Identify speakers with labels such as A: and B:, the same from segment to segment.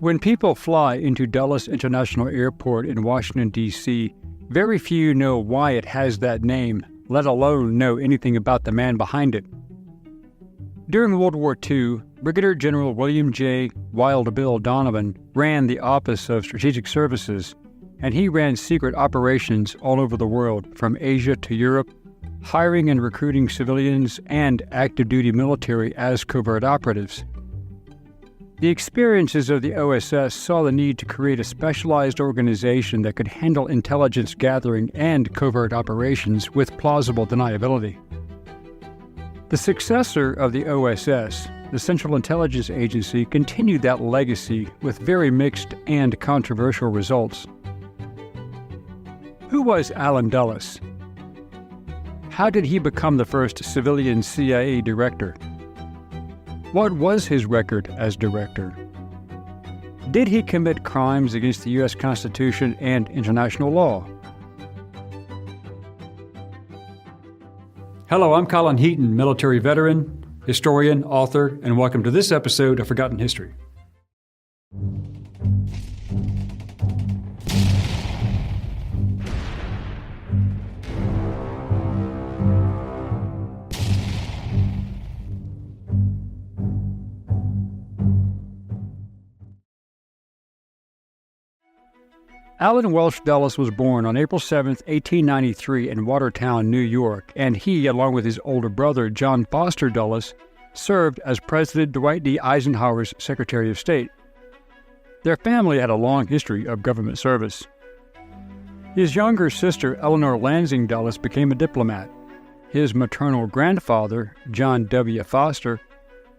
A: When people fly into Dulles International Airport in Washington, D.C., very few know why it has that name, let alone know anything about the man behind it. During World War II, Brigadier General William J. Wild Bill Donovan ran the Office of Strategic Services, and he ran secret operations all over the world, from Asia to Europe, hiring and recruiting civilians and active-duty military as covert operatives. The experiences of the OSS saw the need to create a specialized organization that could handle intelligence gathering and covert operations with plausible deniability. The successor of the OSS, the Central Intelligence Agency, continued that legacy with very mixed and controversial results. Who was Allen Dulles? How did he become the first civilian CIA director? What was his record as director? Did he commit crimes against the U.S. Constitution and international law? Hello, I'm Colin Heaton, military veteran, historian, author, and welcome to this episode of Forgotten History. Allen Welsh Dulles was born on April 7, 1893 in Watertown, New York, and he, along with his older brother, John Foster Dulles, served as President Dwight D. Eisenhower's Secretary of State. Their family had a long history of government service. His younger sister, Eleanor Lansing Dulles, became a diplomat. His maternal grandfather, John W. Foster,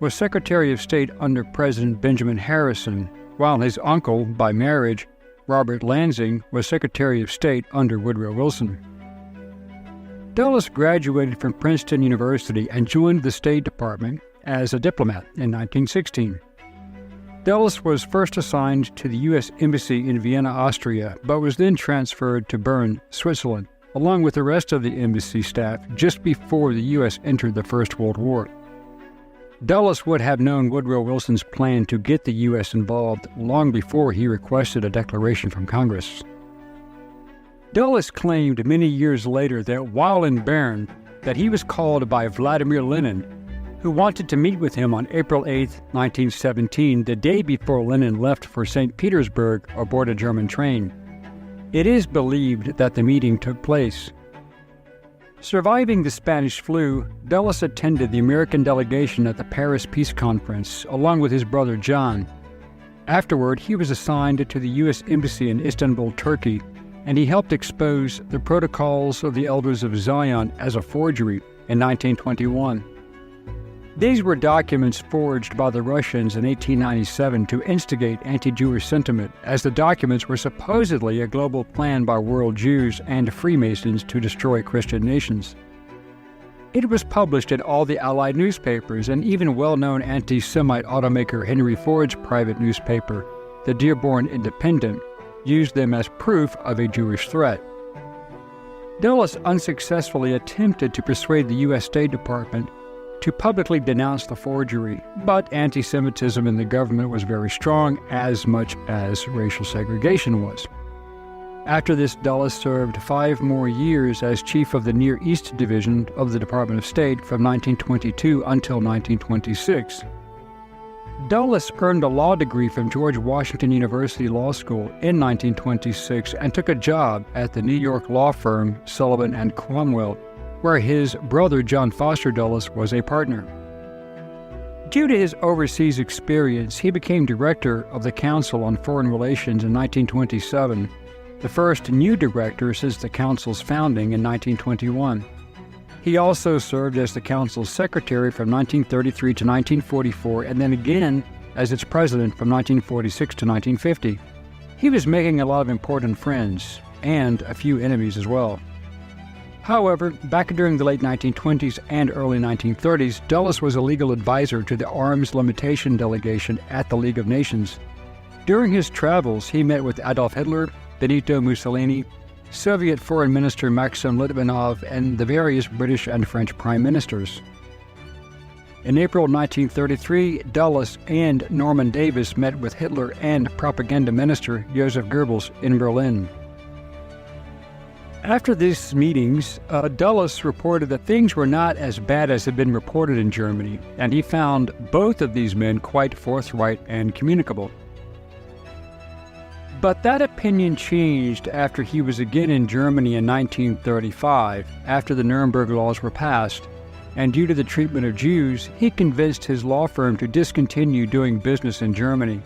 A: was Secretary of State under President Benjamin Harrison, while his uncle, by marriage, Robert Lansing, was Secretary of State under Woodrow Wilson. Dulles graduated from Princeton University and joined the State Department as a diplomat in 1916. Dulles was first assigned to the U.S. Embassy in Vienna, Austria, but was then transferred to Bern, Switzerland, along with the rest of the embassy staff just before the U.S. entered the First World War. Dulles would have known Woodrow Wilson's plan to get the U.S. involved long before he requested a declaration from Congress. Dulles claimed many years later that while in Bern, that he was called by Vladimir Lenin, who wanted to meet with him on April 8, 1917, the day before Lenin left for St. Petersburg aboard a German train. It is believed that the meeting took place. Surviving the Spanish flu, Dulles attended the American delegation at the Paris Peace Conference, along with his brother John. Afterward, he was assigned to the U.S. Embassy in Istanbul, Turkey, and he helped expose the Protocols of the Elders of Zion as a forgery in 1921. These were documents forged by the Russians in 1897 to instigate anti-Jewish sentiment, as the documents were supposedly a global plan by world Jews and Freemasons to destroy Christian nations. It was published in all the Allied newspapers, and even well-known anti-Semite automaker Henry Ford's private newspaper, the Dearborn Independent, used them as proof of a Jewish threat. Dulles unsuccessfully attempted to persuade the U.S. State Department to publicly denounce the forgery, but anti-Semitism in the government was very strong, as much as racial segregation was. After this, Dulles served 5 more years as chief of the Near East Division of the Department of State from 1922 until 1926. Dulles earned a law degree from George Washington University Law School in 1926 and took a job at the New York law firm Sullivan and Cromwell, where his brother John Foster Dulles was a partner. Due to his overseas experience, he became director of the Council on Foreign Relations in 1927, the first new director since the Council's founding in 1921. He also served as the Council's secretary from 1933 to 1944, and then again as its president from 1946 to 1950. He was making a lot of important friends, and a few enemies as well. However, back during the late 1920s and early 1930s, Dulles was a legal advisor to the Arms Limitation Delegation at the League of Nations. During his travels, he met with Adolf Hitler, Benito Mussolini, Soviet Foreign Minister Maxim Litvinov, and the various British and French prime ministers. In April 1933, Dulles and Norman Davis met with Hitler and propaganda minister Joseph Goebbels in Berlin. After these meetings, Dulles reported that things were not as bad as had been reported in Germany, and he found both of these men quite forthright and communicable. But that opinion changed after he was again in Germany in 1935, after the Nuremberg laws were passed, and due to the treatment of Jews, he convinced his law firm to discontinue doing business in Germany.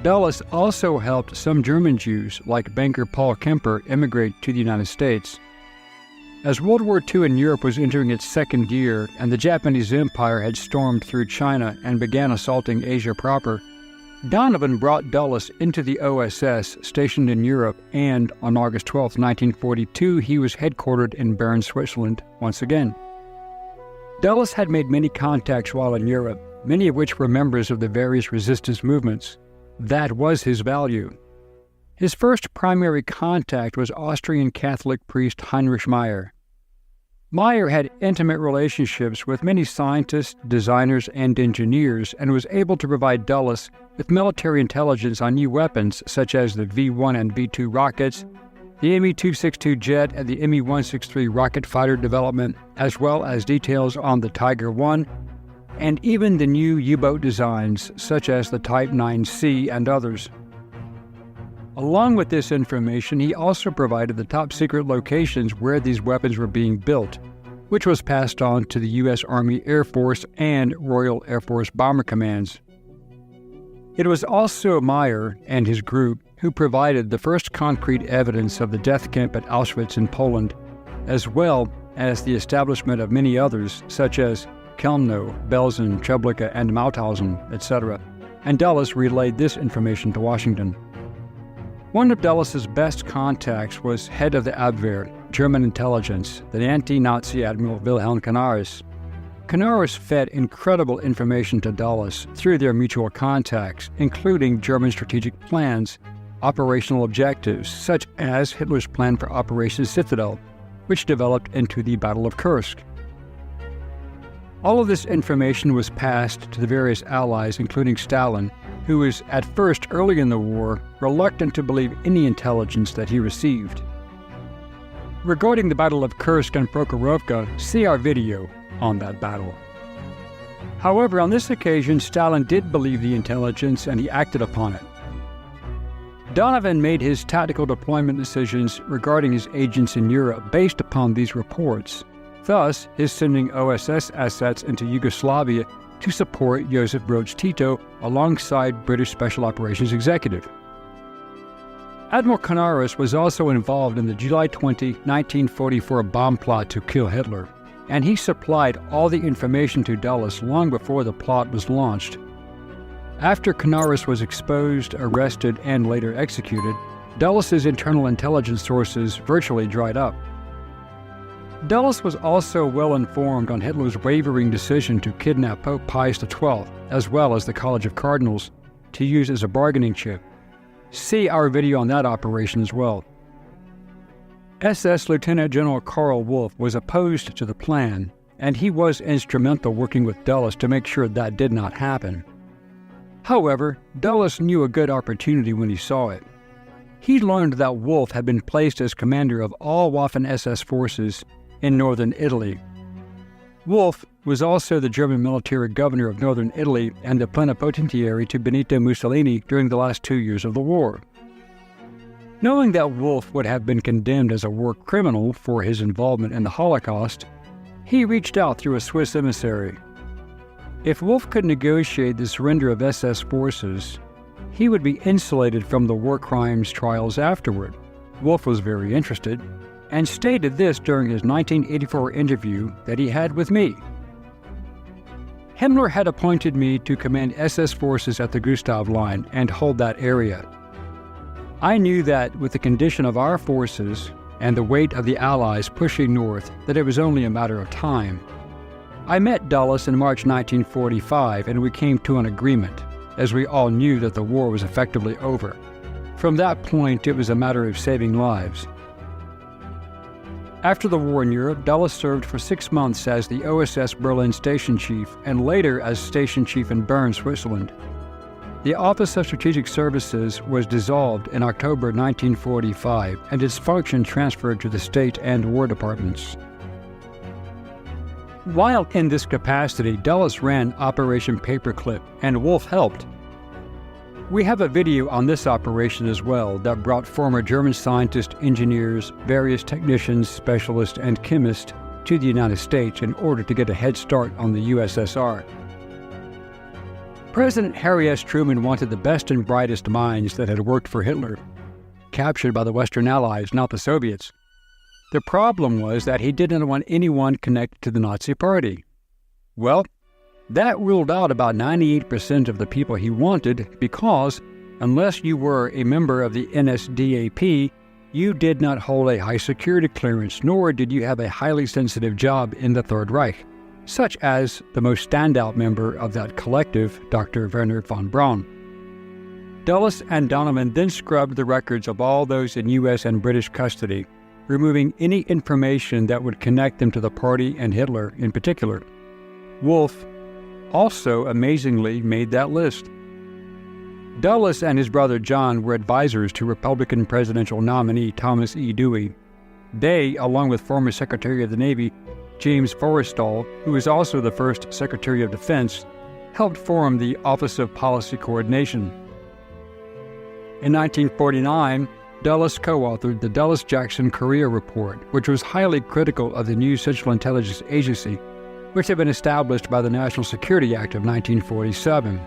A: Dulles also helped some German Jews, like banker Paul Kemper, immigrate to the United States. As World War II in Europe was entering its second year and the Japanese Empire had stormed through China and began assaulting Asia proper, Donovan brought Dulles into the OSS stationed in Europe, and on August 12, 1942, he was headquartered in Bern, Switzerland once again. Dulles had made many contacts while in Europe, many of which were members of the various resistance movements. That was his value. His first primary contact was Austrian Catholic priest Heinrich Meyer. Meyer had intimate relationships with many scientists, designers, and engineers, and was able to provide Dulles with military intelligence on new weapons such as the V-1 and V-2 rockets, the Me-262 jet, and the Me-163 rocket fighter development, as well as details on the Tiger I, and even the new U-boat designs, such as the Type 9C and others. Along with this information, he also provided the top-secret locations where these weapons were being built, which was passed on to the U.S. Army Air Force and Royal Air Force Bomber Commands. It was also Meyer and his group who provided the first concrete evidence of the death camp at Auschwitz in Poland, as well as the establishment of many others, such as Chelmno, Belsen, Treblinka, and Mauthausen, etc., and Dulles relayed this information to Washington. One of Dulles's best contacts was head of the Abwehr, German intelligence, the anti-Nazi Admiral Wilhelm Canaris. Canaris fed incredible information to Dulles through their mutual contacts, including German strategic plans, operational objectives, such as Hitler's plan for Operation Citadel, which developed into the Battle of Kursk. All of this information was passed to the various allies, including Stalin, who was at first, early in the war, reluctant to believe any intelligence that he received. Regarding the Battle of Kursk and Prokhorovka, see our video on that battle. However, on this occasion, Stalin did believe the intelligence and he acted upon it. Donovan made his tactical deployment decisions regarding his agents in Europe based upon these reports, thus his sending OSS assets into Yugoslavia to support Joseph Broz Tito alongside British Special Operations Executive. Admiral Canaris was also involved in the July 20, 1944 bomb plot to kill Hitler, and he supplied all the information to Dulles long before the plot was launched. After Canaris was exposed, arrested, and later executed, Dulles's internal intelligence sources virtually dried up. Dulles was also well informed on Hitler's wavering decision to kidnap Pope Pius XII, as well as the College of Cardinals, to use as a bargaining chip. See our video on that operation as well. SS Lieutenant General Karl Wolff was opposed to the plan, and he was instrumental working with Dulles to make sure that did not happen. However, Dulles knew a good opportunity when he saw it. He learned that Wolff had been placed as commander of all Waffen-SS forces in northern Italy. Wolff was also the German military governor of northern Italy and the plenipotentiary to Benito Mussolini during the last 2 years of the war. Knowing that Wolff would have been condemned as a war criminal for his involvement in the Holocaust, he reached out through a Swiss emissary. If Wolff could negotiate the surrender of SS forces, he would be insulated from the war crimes trials afterward. Wolff was very interested, and stated this during his 1984 interview that he had with me. Himmler had appointed me to command SS forces at the Gustav Line and hold that area. I knew that with the condition of our forces and the weight of the Allies pushing north, that it was only a matter of time. I met Dulles in March 1945 and we came to an agreement, as we all knew that the war was effectively over. From that point, it was a matter of saving lives. After the war in Europe, Dulles served for 6 months as the OSS Berlin station chief and later as station chief in Bern, Switzerland. The Office of Strategic Services was dissolved in October 1945 and its function transferred to the State and War Departments. While in this capacity, Dulles ran Operation Paperclip, and Wolf helped. We have a video on this operation as well that brought former German scientists, engineers, various technicians, specialists, and chemists to the United States in order to get a head start on the USSR. President Harry S. Truman wanted the best and brightest minds that had worked for Hitler, captured by the Western Allies, not the Soviets. The problem was that he didn't want anyone connected to the Nazi Party. Well, that ruled out about 98% of the people he wanted because, unless you were a member of the NSDAP, you did not hold a high security clearance, nor did you have a highly sensitive job in the Third Reich, such as the most standout member of that collective, Dr. Wernher von Braun. Dulles and Donovan then scrubbed the records of all those in U.S. and British custody, removing any information that would connect them to the party and Hitler in particular. Wolf also amazingly made that list. Dulles and his brother John were advisors to Republican presidential nominee Thomas E. Dewey. They, along with former Secretary of the Navy James Forrestal, who was also the first Secretary of Defense, helped form the Office of Policy Coordination. In 1949, Dulles co-authored the Dulles-Jackson Korea Report, which was highly critical of the new Central Intelligence Agency, which had been established by the National Security Act of 1947.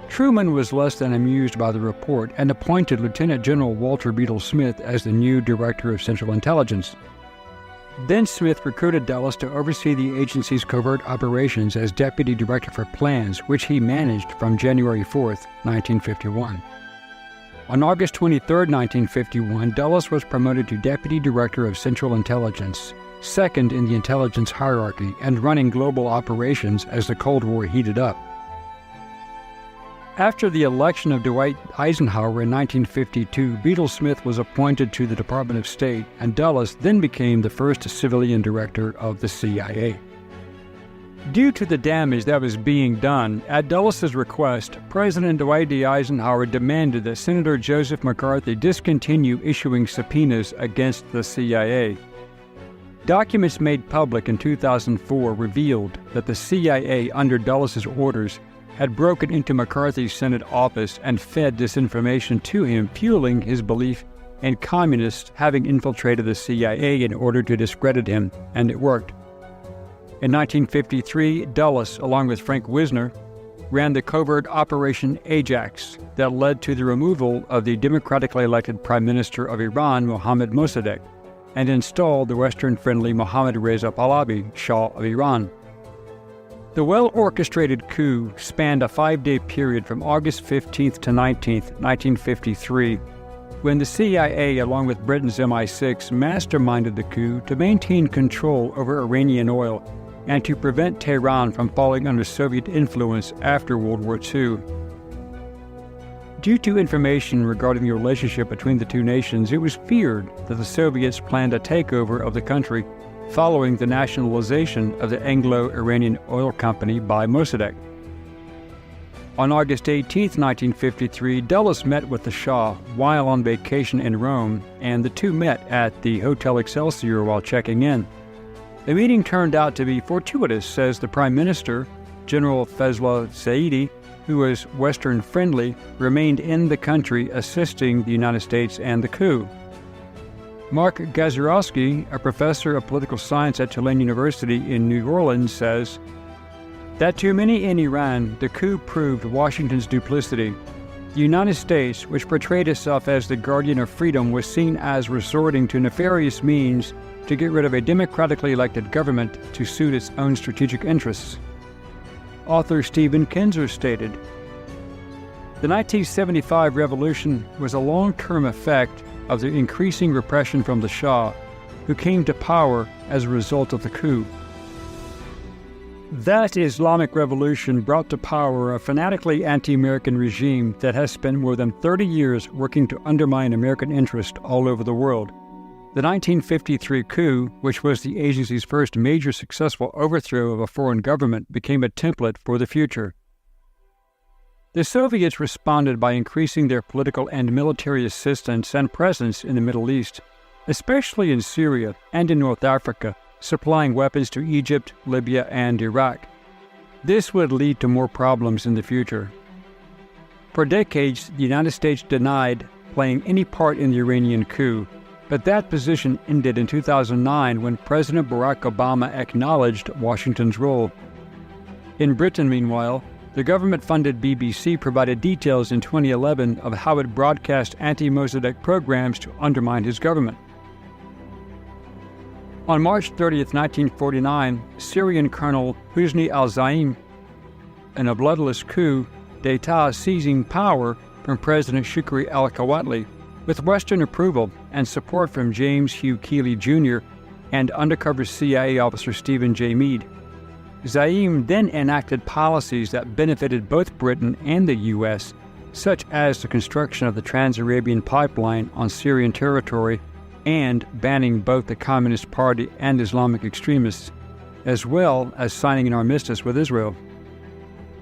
A: Truman was less than amused by the report and appointed Lieutenant General Walter Beadle Smith as the new Director of Central Intelligence. Then Smith recruited Dulles to oversee the agency's covert operations as Deputy Director for Plans, which he managed from January 4, 1951. On August 23, 1951, Dulles was promoted to Deputy Director of Central Intelligence, second in the intelligence hierarchy and running global operations as the Cold War heated up. After the election of Dwight Eisenhower in 1952, Beadle Smith was appointed to the Department of State, and Dulles then became the first civilian director of the CIA. Due to the damage that was being done, at Dulles' request, President Dwight D. Eisenhower demanded that Senator Joseph McCarthy discontinue issuing subpoenas against the CIA. Documents made public in 2004 revealed that the CIA, under Dulles' orders, had broken into McCarthy's Senate office and fed disinformation to him, fueling his belief in communists having infiltrated the CIA in order to discredit him, and it worked. In 1953, Dulles, along with Frank Wisner, ran the covert Operation Ajax that led to the removal of the democratically elected Prime Minister of Iran, Mohammad Mossadegh, and installed the Western-friendly Mohammad Reza Pahlavi, Shah of Iran. The well-orchestrated coup spanned a 5-day period from August 15th to 19th, 1953, when the CIA, along with Britain's MI6, masterminded the coup to maintain control over Iranian oil and to prevent Tehran from falling under Soviet influence after World War II. Due to information regarding the relationship between the two nations, it was feared that the Soviets planned a takeover of the country following the nationalization of the Anglo-Iranian Oil Company by Mossadegh. On August 18, 1953, Dulles met with the Shah while on vacation in Rome, and the two met at the Hotel Excelsior while checking in. The meeting turned out to be fortuitous, says the Prime Minister, General Fazlollah Saidi, who was Western-friendly, remained in the country assisting the United States and the coup. Mark Gasiorowski, a professor of political science at Tulane University in New Orleans, says that to many in Iran, the coup proved Washington's duplicity. The United States, which portrayed itself as the guardian of freedom, was seen as resorting to nefarious means to get rid of a democratically elected government to suit its own strategic interests. Author Stephen Kinzer stated, "The 1975 revolution was a long-term effect of the increasing repression from the Shah, who came to power as a result of the coup. That Islamic revolution brought to power a fanatically anti-American regime that has spent more than 30 years working to undermine American interest all over the world. The 1953 coup, which was the agency's first major successful overthrow of a foreign government, became a template for the future. The Soviets responded by increasing their political and military assistance and presence in the Middle East, especially in Syria and in North Africa, supplying weapons to Egypt, Libya, and Iraq. This would lead to more problems in the future. For decades, the United States denied playing any part in the Iranian coup, but that position ended in 2009 when President Barack Obama acknowledged Washington's role. In Britain, meanwhile, the government-funded BBC provided details in 2011 of how it broadcast anti-Mossadegh programs to undermine his government. On March 30, 1949, Syrian Colonel Husni al-Zaim, in a bloodless coup d'etat seizing power from President Shukri al-Quwatli, with Western approval and support from James Hugh Keeley Jr. and undercover CIA officer Stephen J. Meade. Zaim then enacted policies that benefited both Britain and the U.S., such as the construction of the Trans-Arabian Pipeline on Syrian territory and banning both the Communist Party and Islamic extremists, as well as signing an armistice with Israel.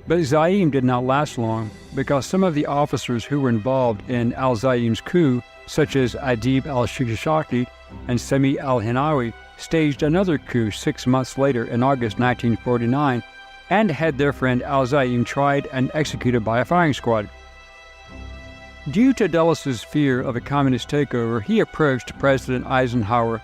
A: But Zaim did not last long because some of the officers who were involved in al-Zaim's coup, such as Adib al-Shishaki and Sami al-Hinawi, staged another coup 6 months later in August 1949 and had their friend al-Zaim tried and executed by a firing squad. Due to Dulles' fear of a communist takeover, he approached President Eisenhower,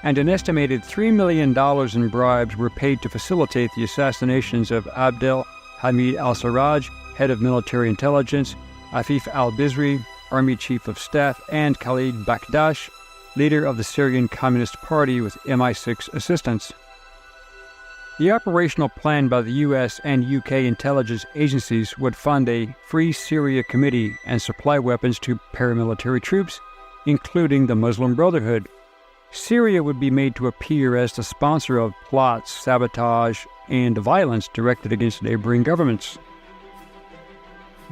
A: and an estimated $3 million in bribes were paid to facilitate the assassinations of Abdel Hamid al-Sarraj, head of military intelligence, Afif al-Bizri, Army Chief of Staff, and Khalid Bakdash, leader of the Syrian Communist Party with MI6 assistance. The operational plan by the U.S. and U.K. intelligence agencies would fund a Free Syria Committee and supply weapons to paramilitary troops, including the Muslim Brotherhood. Syria would be made to appear as the sponsor of plots, sabotage, and violence directed against neighboring governments.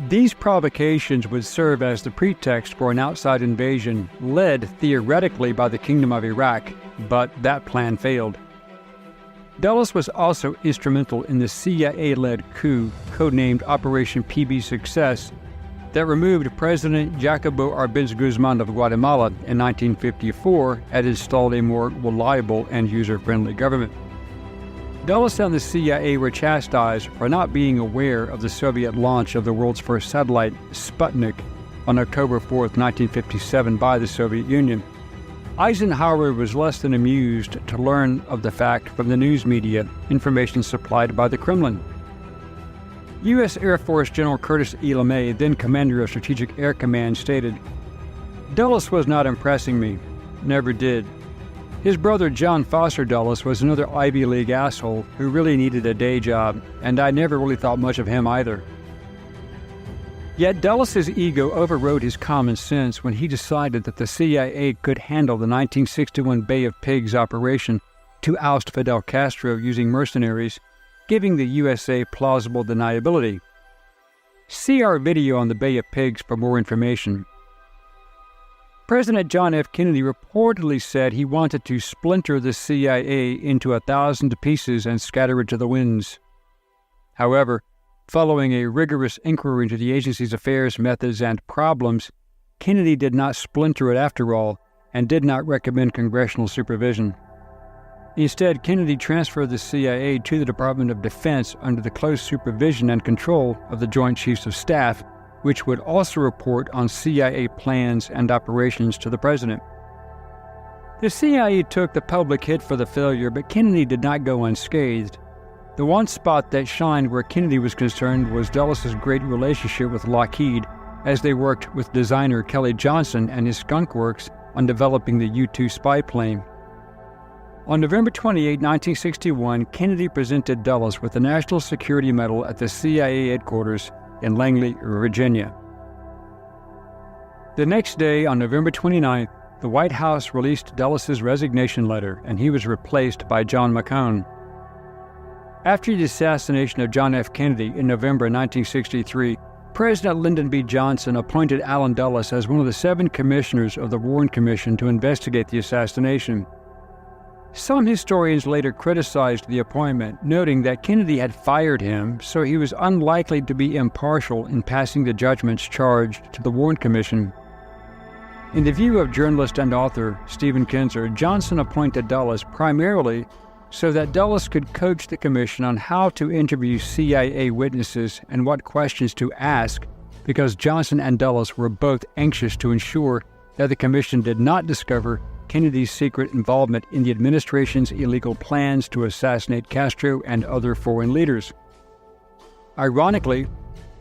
A: These provocations would serve as the pretext for an outside invasion led theoretically by the Kingdom of Iraq, but that plan failed. Dulles was also instrumental in the CIA-led coup, codenamed Operation PB Success, that removed President Jacobo Arbenz Guzman of Guatemala in 1954 and installed a more reliable and user-friendly government. Dulles and the CIA were chastised for not being aware of the Soviet launch of the world's first satellite, Sputnik, on October 4, 1957 by the Soviet Union. Eisenhower was less than amused to learn of the fact from the news media, information supplied by the Kremlin. U.S. Air Force General Curtis E. LeMay, then commander of Strategic Air Command, stated, "Dulles was not impressing me. Never did. His brother John Foster Dulles was another Ivy League asshole who really needed a day job, and I never really thought much of him either." Yet Dulles' ego overrode his common sense when he decided that the CIA could handle the 1961 Bay of Pigs operation to oust Fidel Castro using mercenaries, giving the USA plausible deniability. See our video on the Bay of Pigs for more information. President John F. Kennedy reportedly said he wanted to splinter the CIA into 1,000 pieces and scatter it to the winds. However, following a rigorous inquiry into the agency's affairs, methods, and problems, Kennedy did not splinter it after all and did not recommend congressional supervision. Instead, Kennedy transferred the CIA to the Department of Defense under the close supervision and control of the Joint Chiefs of Staff, which would also report on CIA plans and operations to the president. The CIA took the public hit for the failure, but Kennedy did not go unscathed. The one spot that shined where Kennedy was concerned was Dulles' great relationship with Lockheed, as they worked with designer Kelly Johnson and his Skunk Works on developing the U-2 spy plane. On November 28, 1961, Kennedy presented Dulles with the National Security Medal at the CIA headquarters in Langley, Virginia. The next day, on November 29th, the White House released Dulles' resignation letter, and he was replaced by John McCone. After the assassination of John F. Kennedy in November 1963, President Lyndon B. Johnson appointed Allen Dulles as one of the 7 commissioners of the Warren Commission to investigate the assassination. Some historians later criticized the appointment, noting that Kennedy had fired him, so he was unlikely to be impartial in passing the judgments charged to the Warren Commission. In the view of journalist and author Stephen Kinzer, Johnson appointed Dulles primarily so that Dulles could coach the commission on how to interview CIA witnesses and what questions to ask, because Johnson and Dulles were both anxious to ensure that the commission did not discover Kennedy's secret involvement in the administration's illegal plans to assassinate Castro and other foreign leaders. Ironically,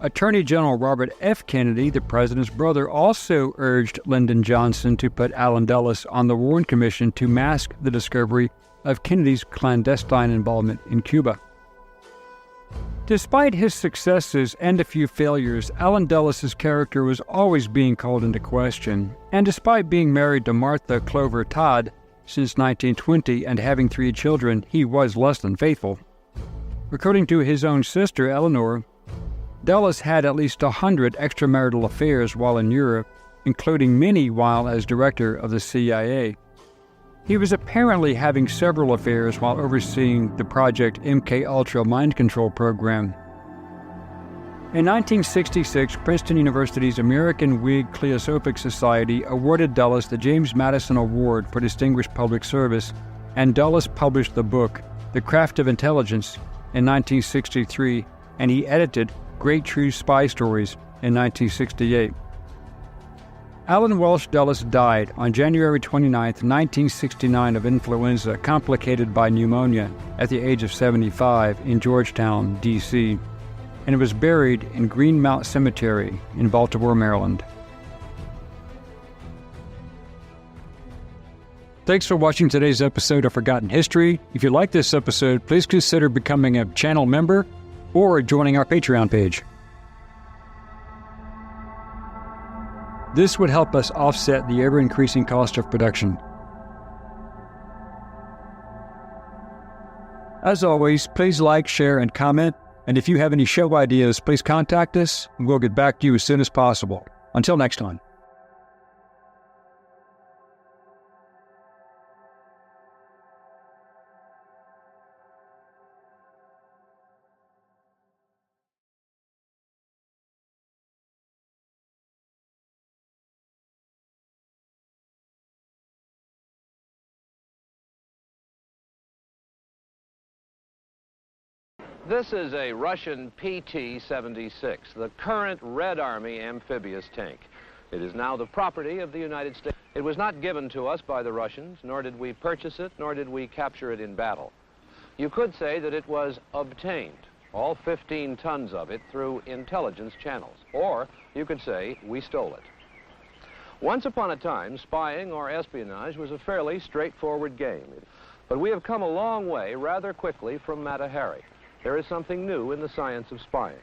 A: Attorney General Robert F. Kennedy, the president's brother, also urged Lyndon Johnson to put Allen Dulles on the Warren Commission to mask the discovery of Kennedy's clandestine involvement in Cuba. Despite his successes and a few failures, Allen Dulles' character was always being called into question, and despite being married to Martha Clover Todd since 1920 and having 3 children, he was less than faithful. According to his own sister, Eleanor, Dulles had at least 100 extramarital affairs while in Europe, including many while as director of the CIA. He was apparently having several affairs while overseeing the Project MKUltra mind control program. In 1966, Princeton University's American Whig Cliosophic Society awarded Dulles the James Madison Award for Distinguished Public Service, and Dulles published the book, The Craft of Intelligence, in 1963, and he edited Great True Spy Stories in 1968. Allen Welsh Dulles died on January 29, 1969 of influenza complicated by pneumonia at the age of 75 in Georgetown, D.C., and was buried in Greenmount Cemetery in Baltimore, Maryland. Thanks for watching today's episode of Forgotten History. If you like this episode, please consider becoming a channel member or joining our Patreon page. This would help us offset the ever-increasing cost of production. As always, please like, share, and comment. And if you have any show ideas, please contact us, and we'll get back to you as soon as possible. Until next time.
B: This is a Russian PT-76, the current Red Army amphibious tank. It is now the property of the United States. It was not given to us by the Russians, nor did we purchase it, nor did we capture it in battle. You could say that it was obtained, all 15 tons of it, through intelligence channels. Or you could say we stole it. Once upon a time, spying or espionage was a fairly straightforward game. But we have come a long way rather quickly from Mata Hari. There is something new in the science of spying.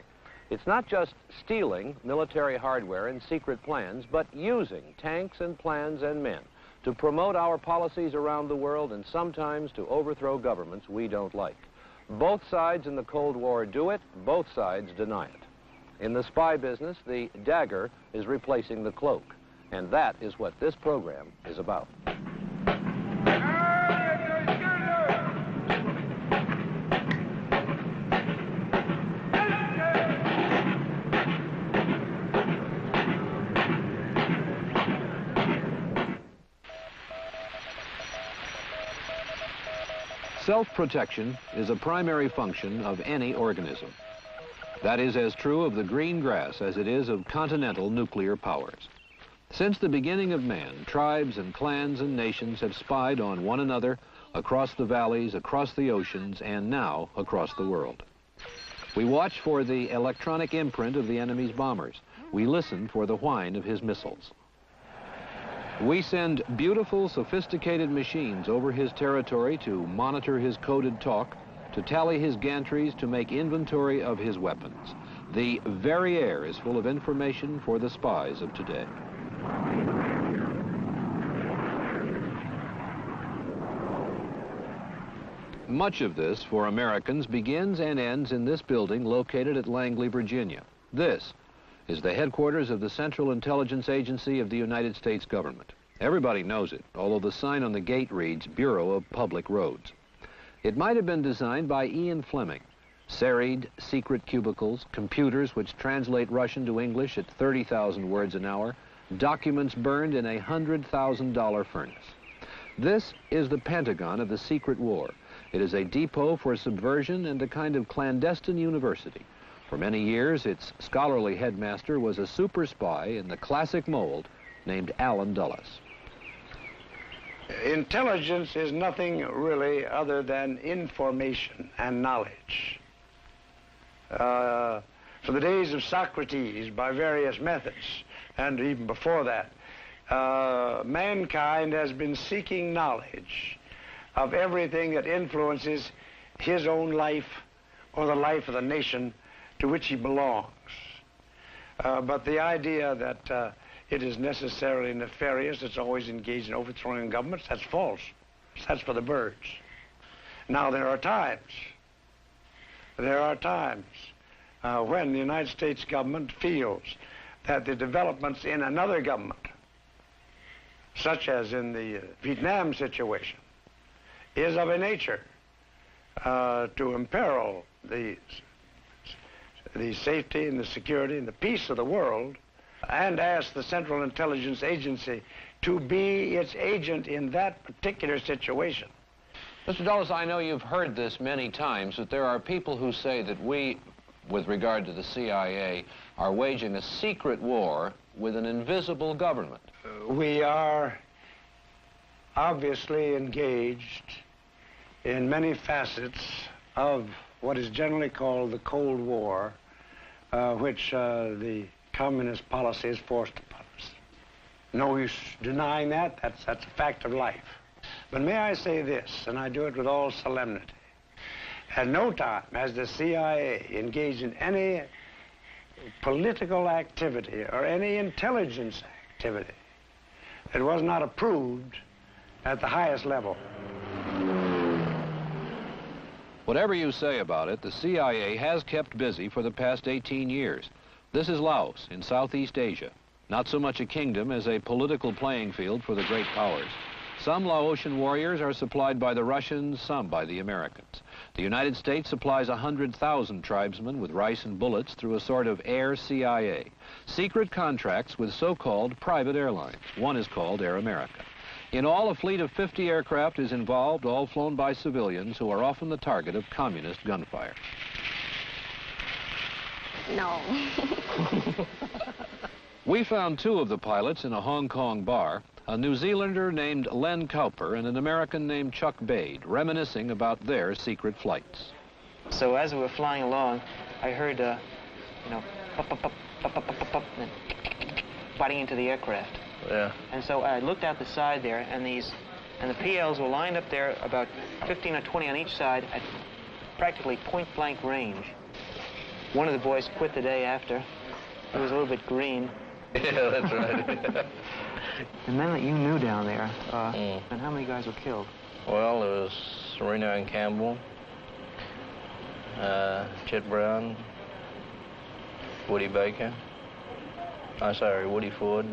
B: It's not just stealing military hardware and secret plans, but using tanks and plans and men to promote our policies around the world and sometimes to overthrow governments we don't like. Both sides in the Cold War do it, both sides deny it. In the spy business, the dagger is replacing the cloak, and that is what this program is about. Self-protection is a primary function of any organism. That is as true of the green grass as it is of continental nuclear powers. Since the beginning of man, tribes and clans and nations have spied on one another across the valleys, across the oceans, and now across the world. We watch for the electronic imprint of the enemy's bombers. We listen for the whine of his missiles. We send beautiful, sophisticated machines over his territory to monitor his coded talk, to tally his gantries, to make inventory of his weapons. The very air is full of information for the spies of today. Much of this, for Americans, begins and ends in this building located at Langley, Virginia. This is the headquarters of the Central Intelligence Agency of the United States government. Everybody knows it, although the sign on the gate reads Bureau of Public Roads. It might have been designed by Ian Fleming. Serried, secret cubicles, computers which translate Russian to English at 30,000 words an hour, documents burned in a $100,000 furnace. This is the Pentagon of the secret war. It is a depot for subversion and a kind of clandestine university. For many years, its scholarly headmaster was a super spy in the classic mold named Allen Dulles.
C: Intelligence is nothing really other than information and knowledge. For the days of Socrates, by various methods, and even before that, mankind has been seeking knowledge of everything that influences his own life or the life of the nation to which he belongs. But the idea that it is necessarily nefarious, it's always engaged in overthrowing governments, that's false. That's for the birds. Now, there are times when the United States government feels that the developments in another government, such as in the Vietnam situation, is of a nature to imperil the safety and the security and the peace of the world, and ask the Central Intelligence Agency to be its agent in that particular situation.
B: Mr. Dulles, I know you've heard this many times, but there are people who say that we, with regard to the CIA, are waging a secret war with an invisible government.
C: We are obviously engaged in many facets of what is generally called the Cold War, which the communist policy is forced upon us. No use denying that. That's a fact of life. But may I say this, and I do it with all solemnity. At no time has the CIA engaged in any political activity or any intelligence activity that was not approved at the highest level.
B: Whatever you say about it, the CIA has kept busy for the past 18 years. This is Laos in Southeast Asia, not so much a kingdom as a political playing field for the great powers. Some Laotian warriors are supplied by the Russians, some by the Americans. The United States supplies 100,000 tribesmen with rice and bullets through a sort of air CIA. Secret contracts with so-called private airlines. One is called Air America. In all, a fleet of 50 aircraft is involved, all flown by civilians who are often the target of communist gunfire.
D: No.
B: We found two of the pilots in a Hong Kong bar, a New Zealander named Len Cowper and an American named Chuck Bade, reminiscing about their secret flights.
E: So as we were flying along, I heard, you know, pop, pop, pop, pop, pop, pop, pop, and biting into the aircraft.
F: Yeah.
E: And so I looked out the side there, and the PLs were lined up there about 15 or 20 on each side at practically point-blank range. One of the boys quit the day after. He was a little bit green.
F: Yeah, that's right.
E: The men that you knew down there, and how many guys were killed?
F: Well, there was Serena and Campbell, Chet Brown, Woody Baker, Woody Ford,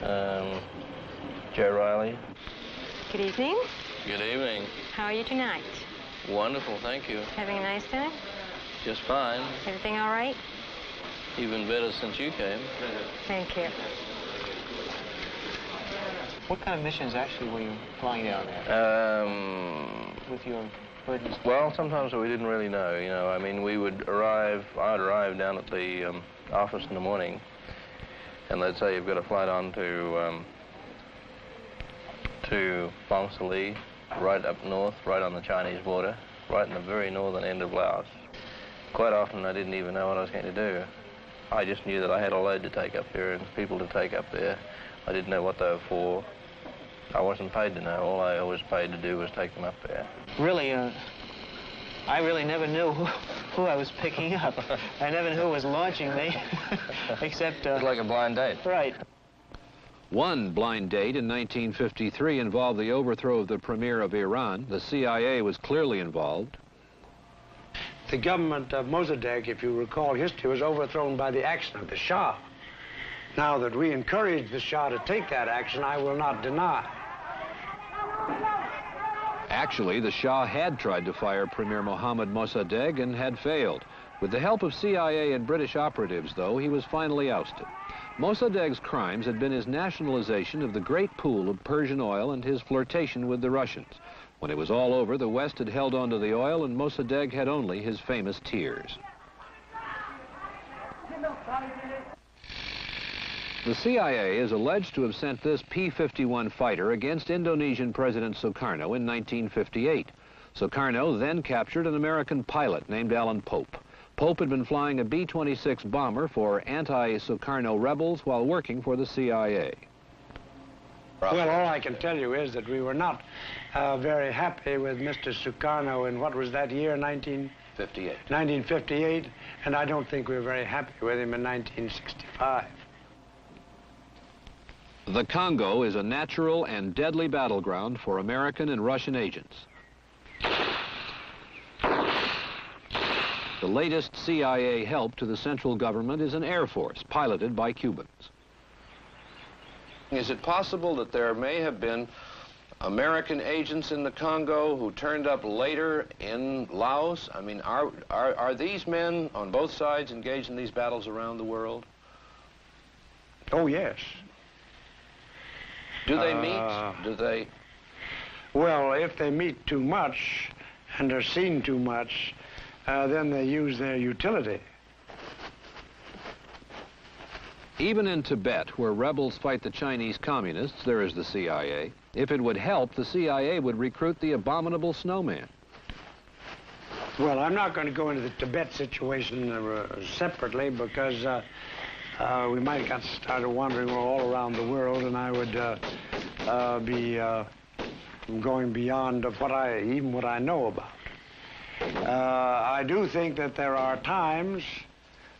F: Joe Riley.
D: Good evening.
F: Good evening.
D: How are you tonight?
F: Wonderful, thank you.
D: Having a nice time?
F: Just fine.
D: Everything all right?
F: Even better since you came.
D: Thank you.
E: What kind of missions actually were you flying down there? With your burdens?
F: Well, sometimes we didn't really know, you know. I mean, I'd arrive down at the office in the morning, and they'd say you've got a flight on to Phang Saly, right up north, right on the Chinese border, right in the very northern end of Laos. Quite often I didn't even know what I was going to do. I just knew that I had a load to take up there and people to take up there. I didn't know what they were for. I wasn't paid to know. All I was paid to do was take them up there.
E: Really, I really never knew who I was picking up. I never knew who was launching me, except...
F: It's like a blind date.
E: Right.
B: One blind date in 1953 involved the overthrow of the premier of Iran. The CIA was clearly involved.
C: the government of Mossadegh, if you recall history, was overthrown by the action of the Shah. Now that we encouraged the Shah to take that action, I will not deny.
B: Actually, the Shah had tried to fire Premier Mohammad Mossadegh and had failed. With the help of CIA and British operatives, though, he was finally ousted. Mossadegh's crimes had been his nationalization of the great pool of Persian oil and his flirtation with the Russians. When it was all over, the West had held on to the oil, and Mossadegh had only his famous tears. The CIA is alleged to have sent this P-51 fighter against Indonesian President Sukarno in 1958. Sukarno then captured an American pilot named Alan Pope. Pope had been flying a B-26 bomber for anti-Sukarno rebels while working for the CIA.
C: Well, all I can tell you is that we were not very happy with Mr. Sukarno in, what was that year, 1958, and I don't think we were very happy with him in 1965.
B: The Congo is a natural and deadly battleground for American and Russian agents. The latest CIA help to the central government is an air force piloted by Cubans. Is it possible that there may have been American agents in the Congo who turned up later in Laos? I mean, are these men on both sides engaged in these battles around the world?
C: Oh, yes.
B: Do they meet? Do they?
C: Well, if they meet too much and are seen too much, then they use their utility.
B: Even in Tibet, where rebels fight the Chinese communists, there is the CIA. If it would help, the CIA would recruit the abominable snowman.
C: Well, I'm not going to go into the Tibet situation separately because we might have got started wandering all around the world, and I would be going beyond of what I know about. I do think that there are times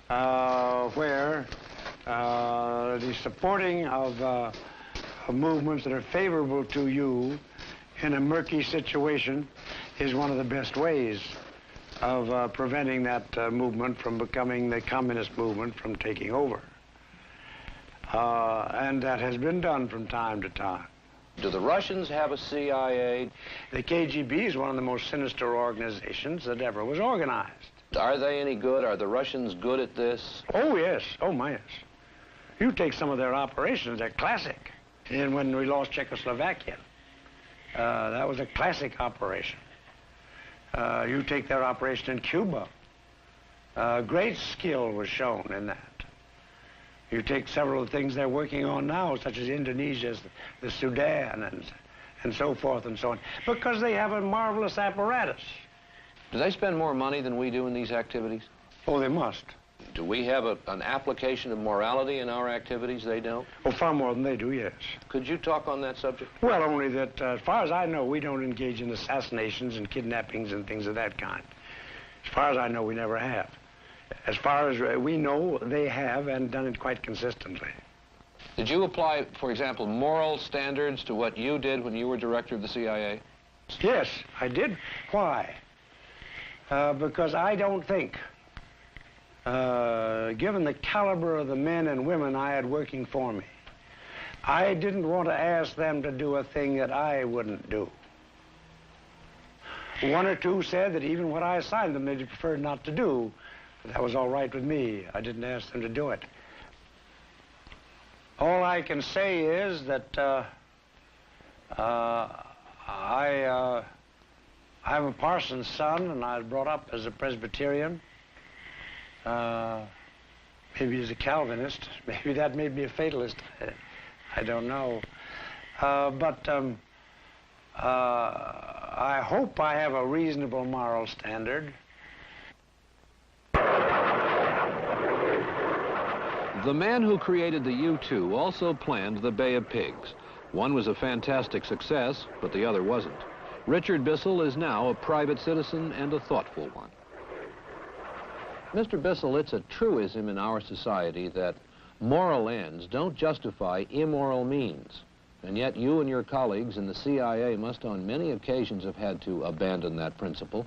C: where the supporting of movements that are favorable to you in a murky situation is one of the best ways of preventing that movement from becoming the communist movement from taking over. And that has been done from time to time.
B: Do the Russians have a CIA?
C: The KGB is one of the most sinister organizations that ever was organized.
B: Are they any good? Are the Russians good at this?
C: Oh, yes. Oh, my, yes. You take some of their operations, they're classic. And when we lost Czechoslovakia, that was a classic operation. You take their operation in Cuba. Great skill was shown in that. You take several of the things they're working on now, such as Indonesia, the Sudan, and so forth and so on, because they have a marvelous apparatus.
B: Do they spend more money than we do in these activities?
C: Oh, they must.
B: Do we have an application of morality in our activities they don't?
C: Oh, far more than they do, yes.
B: Could you talk on that subject?
C: Well, only that, as far as I know, we don't engage in assassinations and kidnappings and things of that kind. As far as I know, we never have. As far as we know, they have, and done it quite consistently.
B: Did you apply, for example, moral standards to what you did when you were director of the CIA?
C: Yes, I did. Why? Because I don't think, given the caliber of the men and women I had working for me, I didn't want to ask them to do a thing that I wouldn't do. One or two said that even what I assigned them, they preferred not to do. That was all right with me. I didn't ask them to do it. All I can say is that I'm a parson's son, and I was brought up as a Presbyterian. Maybe as a Calvinist. Maybe that made me a fatalist. I don't know. But I hope I have a reasonable moral standard.
B: The man who created the U-2 also planned the Bay of Pigs. One was a fantastic success, but the other wasn't. Richard Bissell is now a private citizen and a thoughtful one. Mr. Bissell, it's a truism in our society that moral ends don't justify immoral means. And yet you and your colleagues in the CIA must on many occasions have had to abandon that principle.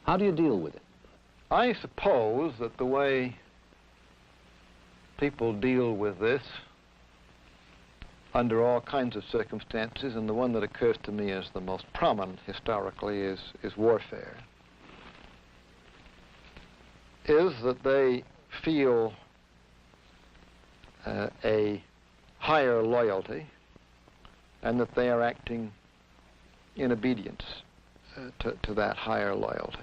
B: How do you deal with it? I suppose that the way people deal with this under all kinds of circumstances, and the one that occurs to me as the most prominent historically is warfare, is that they feel a higher loyalty and that they are acting in obedience to that higher loyalty.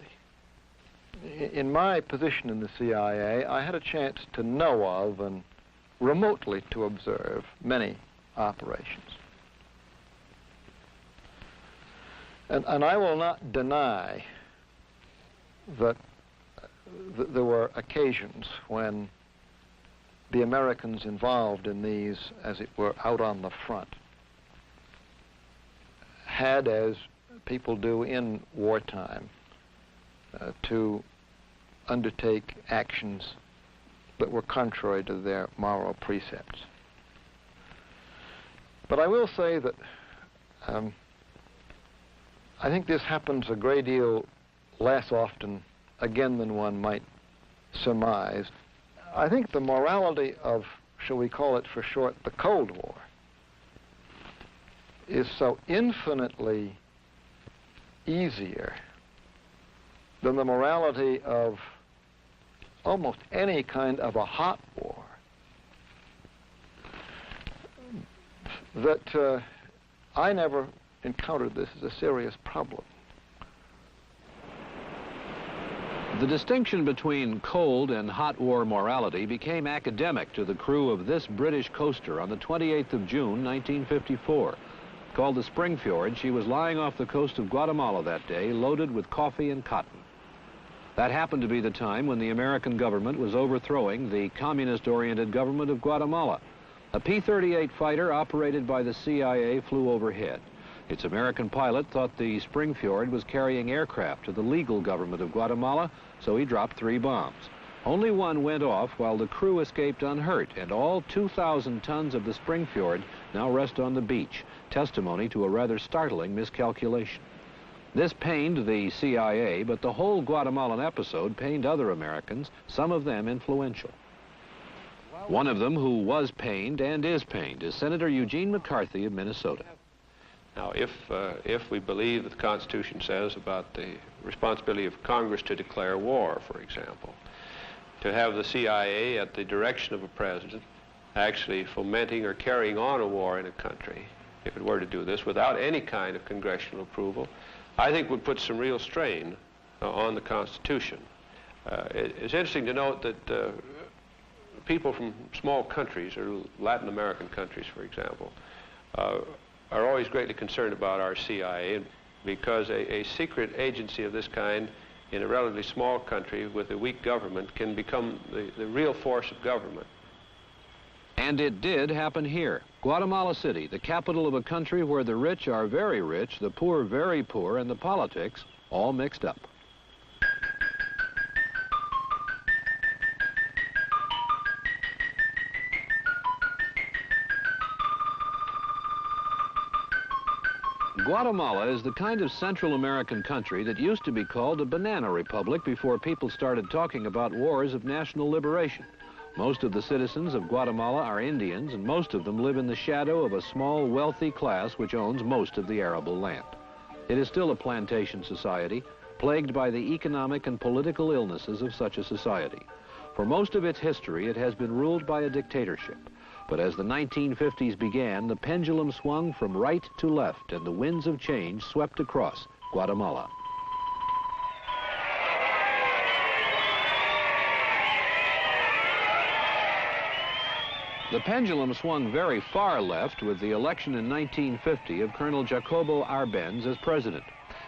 B: In my position in the CIA, I had a chance to know of and remotely to observe many operations. And I will not deny that there were occasions when the Americans involved in these, as it were, out on the front, had, as people do in wartime, to undertake actions that were contrary to their moral precepts. But I will say that I think this happens a great deal less often, again, than one might surmise. I think the morality of, shall we call it for short, the Cold War, is so infinitely easier than the morality of almost any kind of a hot war, that I never encountered this as a serious problem. The distinction between cold and hot war morality became academic to the crew of this British coaster on the 28th of June, 1954. Called the Springfjord, she was lying off the coast of Guatemala that day, loaded with coffee and cotton. That happened to be the time when the American government was overthrowing the communist-oriented government of Guatemala. A P-38 fighter operated by the CIA flew overhead. Its American pilot thought the Springfjord was carrying aircraft to the legal government of Guatemala, so he dropped 3 bombs. Only one went off while the crew escaped unhurt, and all 2,000 tons of the Springfjord now rest on the beach, testimony to a rather startling miscalculation. This pained the CIA, but the whole Guatemalan episode pained other Americans, some of them influential. One of them who was pained and is pained is Senator Eugene McCarthy of Minnesota.
G: Now, if we believe that the Constitution says about the responsibility of Congress to declare war, for example, to have the CIA at the direction of a president actually fomenting or carrying on a war in a country, if it were to do this without any kind of congressional approval, I think would put some real strain on the Constitution. It's interesting to note that people from small countries, or Latin American countries, for example, are always greatly concerned about our CIA because a secret agency of this kind in a relatively small country with a weak government can become the real force of government.
B: And it did happen here. Guatemala City, the capital of a country where the rich are very rich, the poor very poor, and the politics all mixed up. Guatemala is the kind of Central American country that used to be called a banana republic before people started talking about wars of national liberation. Most of the citizens of Guatemala are Indians, and most of them live in the shadow of a small, wealthy class which owns most of the arable land. It is still a plantation society, plagued by the economic and political illnesses of such a society. For most of its history, it has been ruled by a dictatorship. But as the 1950s began, the pendulum swung from right to left, and the winds of change swept across Guatemala. The pendulum swung very far left with the election in 1950 of Colonel Jacobo Arbenz as president.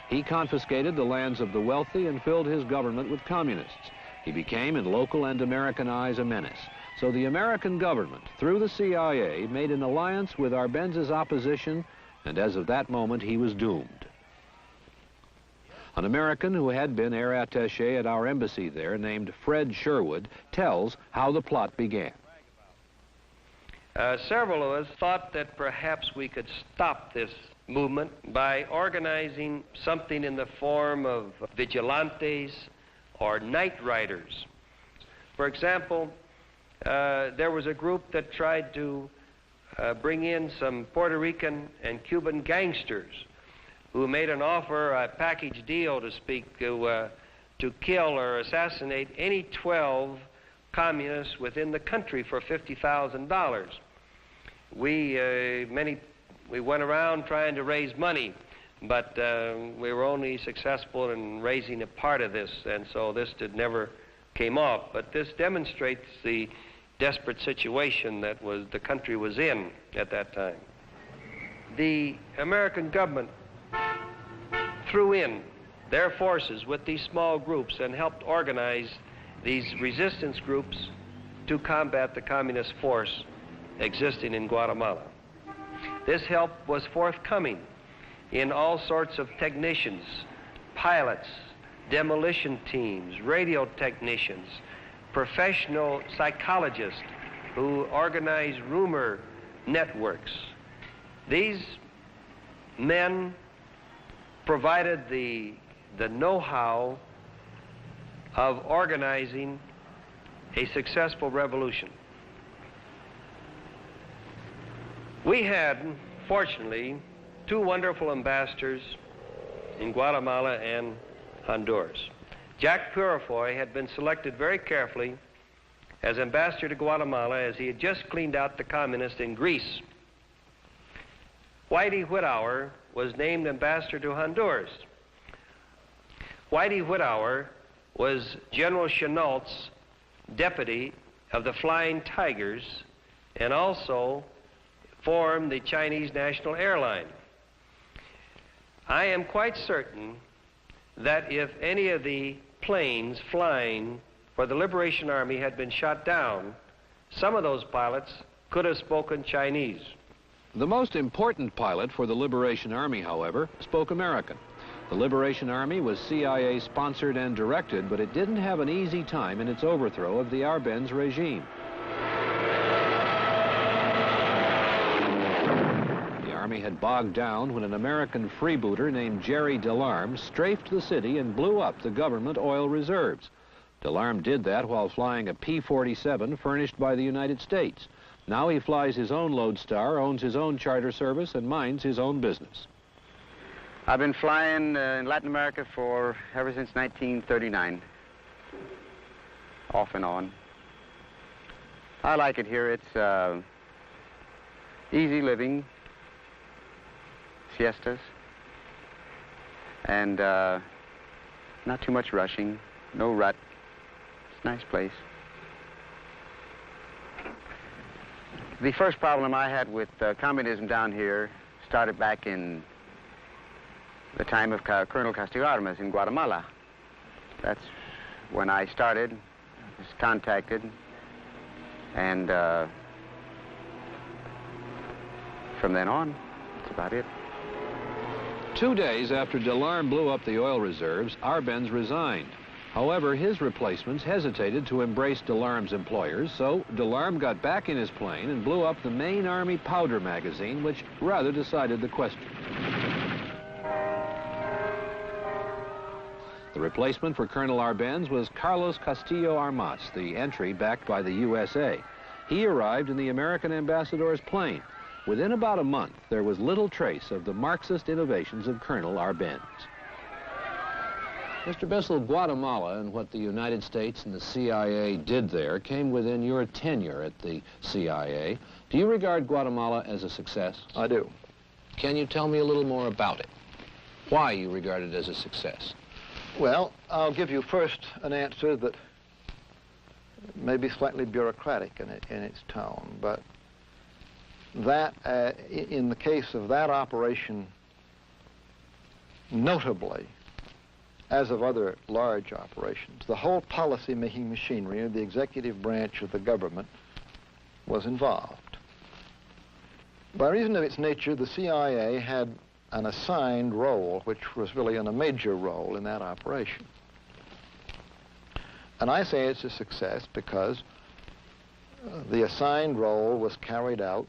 B: He confiscated the lands of the wealthy and filled his government with communists. He became, in local and American eyes, a menace. So the American government, through the CIA, made an alliance with Arbenz's opposition, and as of that moment, he was doomed. An American who had been air attaché at our embassy there, named Fred Sherwood, tells how the plot began.
H: Several of us thought that perhaps we could stop this movement by organizing something in the form of vigilantes or night riders. For example, there was a group that tried to bring in some Puerto Rican and Cuban gangsters who made an offer, a package deal to speak, to kill or assassinate any 12 communists within the country for $50,000. We went around trying to raise money, but we were only successful in raising a part of this, and so this never came off. But this demonstrates the desperate situation that the country was in at that time. The American government threw in their forces with these small groups and helped organize these resistance groups to combat the communist force existing in Guatemala. This help was forthcoming in all sorts of technicians, pilots, demolition teams, radio technicians, professional psychologists who organize rumor networks. These men provided the know-how of organizing a successful revolution. We had, fortunately, two wonderful ambassadors in Guatemala and Honduras. Jack Purifoy had been selected very carefully as ambassador to Guatemala as he had just cleaned out the communists in Greece. Whitey Whitauer was named ambassador to Honduras. Whitey Whitauer was General Chennault's deputy of the Flying Tigers and also formed the Chinese National Airline. I am quite certain that if any of the planes flying for the Liberation Army had been shot down, some of those pilots could have spoken Chinese.
I: The most important pilot for the Liberation Army, however, spoke American. The Liberation Army was CIA sponsored and directed, but it didn't have an easy time in its overthrow of the Arbenz regime. The Army had bogged down when an American freebooter named Jerry DeLarme strafed the city and blew up the government oil reserves. DeLarme did that while flying a P-47 furnished by the United States. Now he flies his own Lodestar, owns his own charter service, and minds his own business.
J: I've been flying in Latin America ever since 1939, off and on. I like it here. It's easy living, siestas, and not too much rushing, no rut. It's a nice place. The first problem I had with communism down here started back in the time of Colonel Castillo Armas in Guatemala. That's when I started, was contacted, and from then on, that's about it.
I: 2 days after DeLarme blew up the oil reserves, Arbenz resigned. However, his replacements hesitated to embrace DeLarme's employers, so DeLarme got back in his plane and blew up the main Army powder magazine, which rather decided the question. The replacement for Colonel Arbenz was Carlos Castillo Armas, the entry backed by the USA. He arrived in the American ambassador's plane. Within about a month, there was little trace of the Marxist innovations of Colonel Arbenz. Mr. Bissell, Guatemala and what the United States and the CIA did there came within your tenure at the CIA. Do you regard Guatemala as a success?
K: I do.
I: Can you tell me a little more about it? Why you regard it as a success?
K: Well, I'll give you first an answer that may be slightly bureaucratic in its tone, but that, in the case of that operation, notably, as of other large operations, the whole policy-making machinery of the executive branch of the government was involved. By reason of its nature, the CIA had an assigned role, which was really a major role in that operation. And I say it's a success because the assigned role was carried out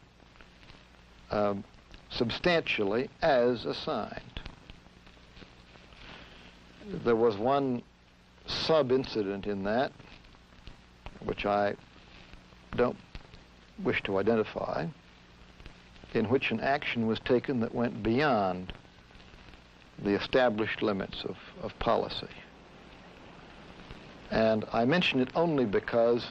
K: substantially as assigned. There was one sub-incident in that, which I don't wish to identify, in which an action was taken that went beyond the established limits of policy. And I mention it only because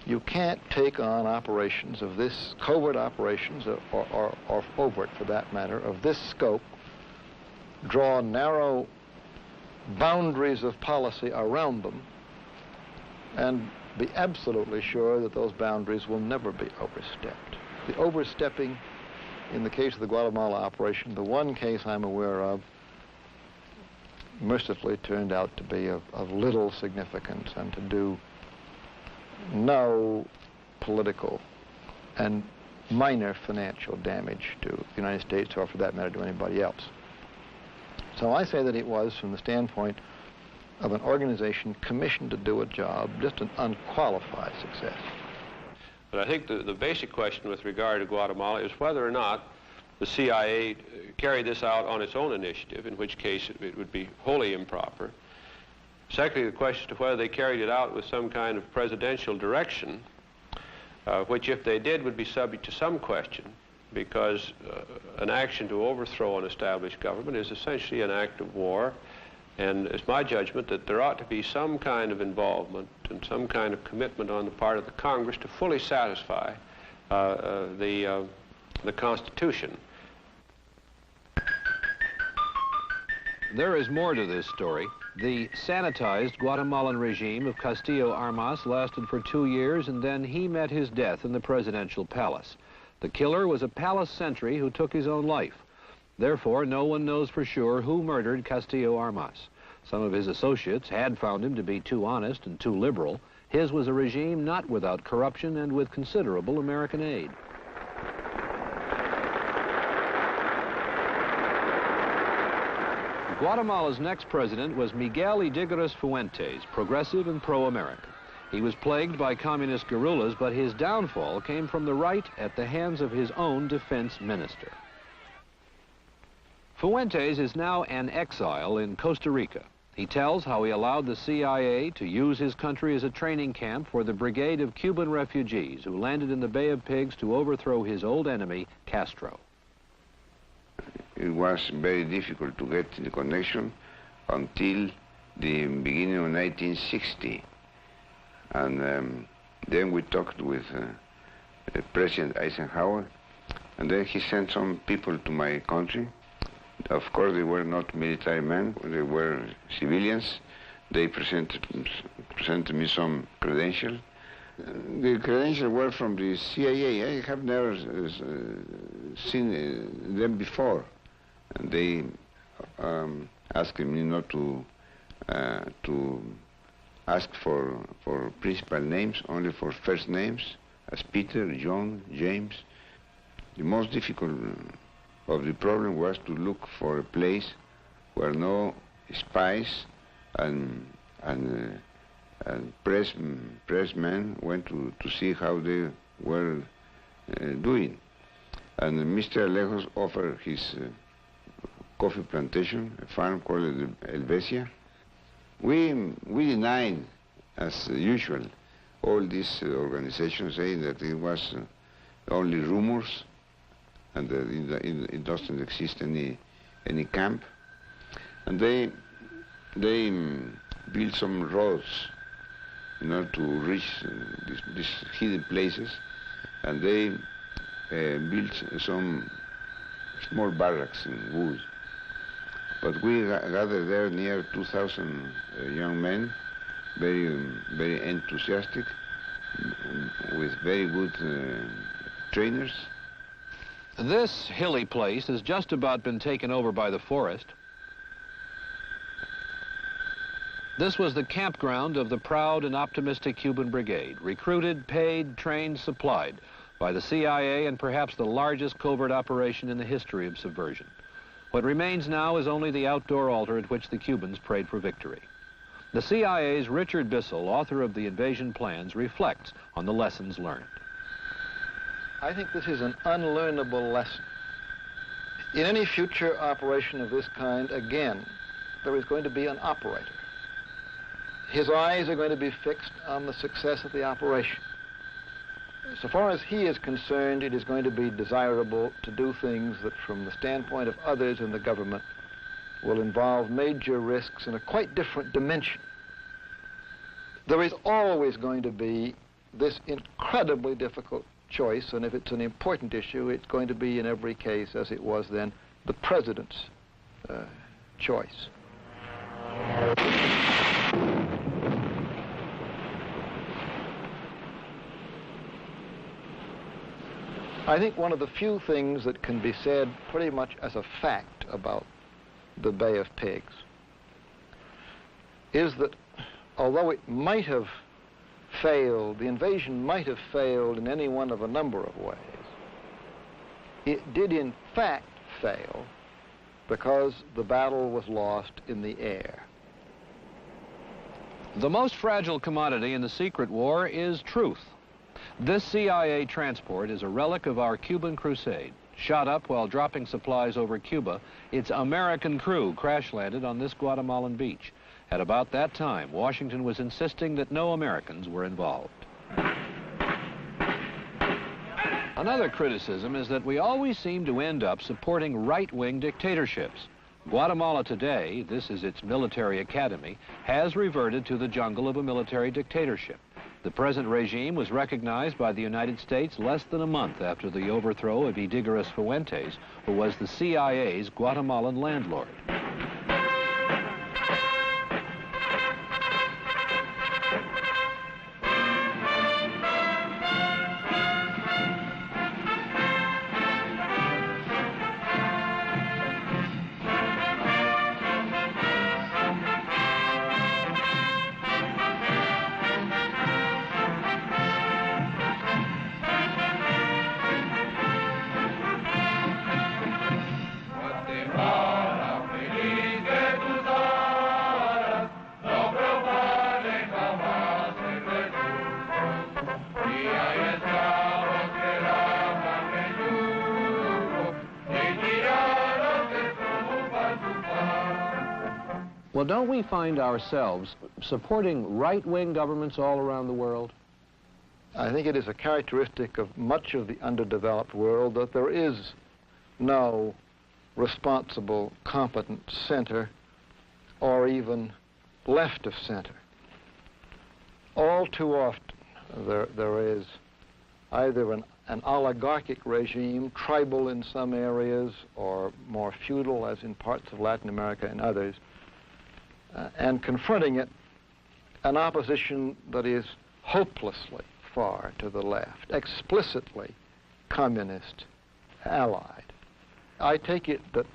K: you can't take on operations of this, covert operations, or overt for that matter, of this scope, draw narrow boundaries of policy around them, and be absolutely sure that those boundaries will never be overstepped. The overstepping in the case of the Guatemala operation, the one case I'm aware of, mercifully turned out to be of little significance and to do no political and minor financial damage to the United States, or for that matter to anybody else. So I say that it was, from the standpoint of an organization commissioned to do a job, just an unqualified success.
G: But I think the basic question with regard to Guatemala is whether or not the CIA carried this out on its own initiative, in which case it would be wholly improper. Secondly, the question of whether they carried it out with some kind of presidential direction, which if they did would be subject to some question, because an action to overthrow an established government is essentially an act of war. And it's my judgment that there ought to be some kind of involvement and some kind of commitment on the part of the Congress to fully satisfy the Constitution.
I: There is more to this story. The sanitized Guatemalan regime of Castillo Armas lasted for 2 years, and then he met his death in the presidential palace. The killer was a palace sentry who took his own life. Therefore, no one knows for sure who murdered Castillo Armas. Some of his associates had found him to be too honest and too liberal. His was a regime not without corruption and with considerable American aid. Guatemala's next president was Miguel Ydigoras Fuentes, progressive and pro-American. He was plagued by communist guerrillas, but his downfall came from the right at the hands of his own defense minister. Fuentes is now an exile in Costa Rica. He tells how he allowed the CIA to use his country as a training camp for the brigade of Cuban refugees who landed in the Bay of Pigs to overthrow his old enemy, Castro.
L: It was very difficult to get the connection until the beginning of 1960. And then we talked with President Eisenhower, and then he sent some people to my country. Of course, they were not military men, they were civilians. They presented me some credentials. The credentials were from the CIA. I have never seen them before. And they asked me not to ask for principal names, only for first names, as Peter, John, James. The most difficult of the problem was to look for a place where no spies and pressmen went to see how they were doing. And Mr. Alejos offered his coffee plantation, a farm called Helvecia. We denied, as usual, all these organizations saying that it was only rumors and that it doesn't exist any camp. And they built some roads in order to reach these hidden places, and they built some small barracks in wood. But we gathered there near 2,000 young men, very enthusiastic, with very good trainers.
I: This hilly place has just about been taken over by the forest. This was the campground of the proud and optimistic Cuban Brigade, recruited, paid, trained, supplied by the CIA and perhaps the largest covert operation in the history of subversion. What remains now is only the outdoor altar at which the Cubans prayed for victory. The CIA's Richard Bissell, author of The Invasion Plans, reflects on the lessons learned.
K: I think this is an unlearnable lesson. In any future operation of this kind, again, there is going to be an operator. his eyes are going to be fixed on the success of the operation. So far as he is concerned, it is going to be desirable to do things that, from the standpoint of others in the government, will involve major risks in a quite different dimension. There is always going to be this incredibly difficult choice, and if it's an important issue, it's going to be in every case, as it was then, the president's choice. I think one of the few things that can be said pretty much as a fact about the Bay of Pigs is that although it might have failed, the invasion might have failed in any one of a number of ways, it did in fact fail because the battle was lost in the air.
I: The most fragile commodity in the secret war is truth. This CIA transport is a relic of our Cuban crusade. Shot up while dropping supplies over Cuba, its American crew crash-landed on this Guatemalan beach. At about that time, Washington was insisting that no Americans were involved. Another criticism is that we always seem to end up supporting right-wing dictatorships. Guatemala today, this is its military academy, has reverted to the jungle of a military dictatorship. The present regime was recognized by the United States less than a month after the overthrow of Ydigoras Fuentes, who was the CIA's Guatemalan landlord. Well, don't we find ourselves supporting right-wing governments all around the world?
K: I think it is a characteristic of much of the underdeveloped world that there is no responsible, competent center or even left of center. All too often there is either an oligarchic regime, tribal in some areas, or more feudal, as in parts of Latin America and others, and confronting it, an opposition that is hopelessly far to the left, explicitly communist allied. I take it that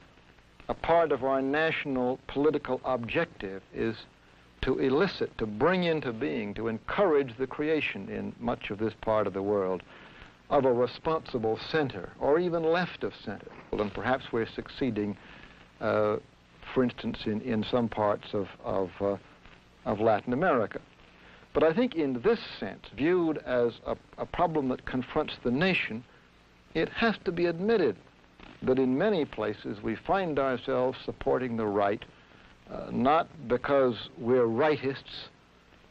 K: a part of our national political objective is to elicit, to bring into being, to encourage the creation in much of this part of the world of a responsible center, or even left of center. And perhaps we're succeeding, for instance, in some parts of Latin America. But I think in this sense, viewed as a problem that confronts the nation, it has to be admitted that in many places we find ourselves supporting the right, not because we're rightists,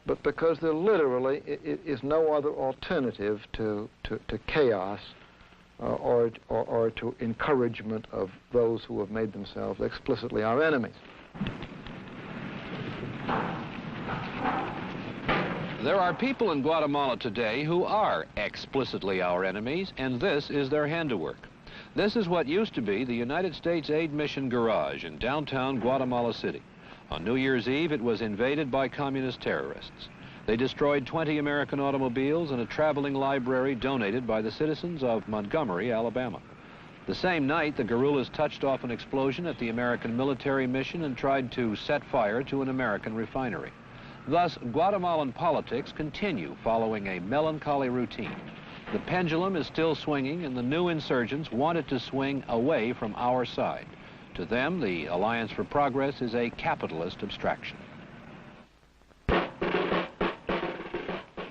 K: but because there literally is no other alternative to chaos or to encouragement of those who have made themselves explicitly our enemies.
I: There are people in Guatemala today who are explicitly our enemies, and this is their handiwork. This is what used to be the United States Aid Mission garage in downtown Guatemala City. On New Year's Eve, it was invaded by communist terrorists. They destroyed 20 American automobiles and a traveling library donated by the citizens of Montgomery, Alabama. The same night, the guerrillas touched off an explosion at the American military mission and tried to set fire to an American refinery. Thus, Guatemalan politics continue following a melancholy routine. The pendulum is still swinging, and the new insurgents want it to swing away from our side. To them, the Alliance for Progress is a capitalist abstraction.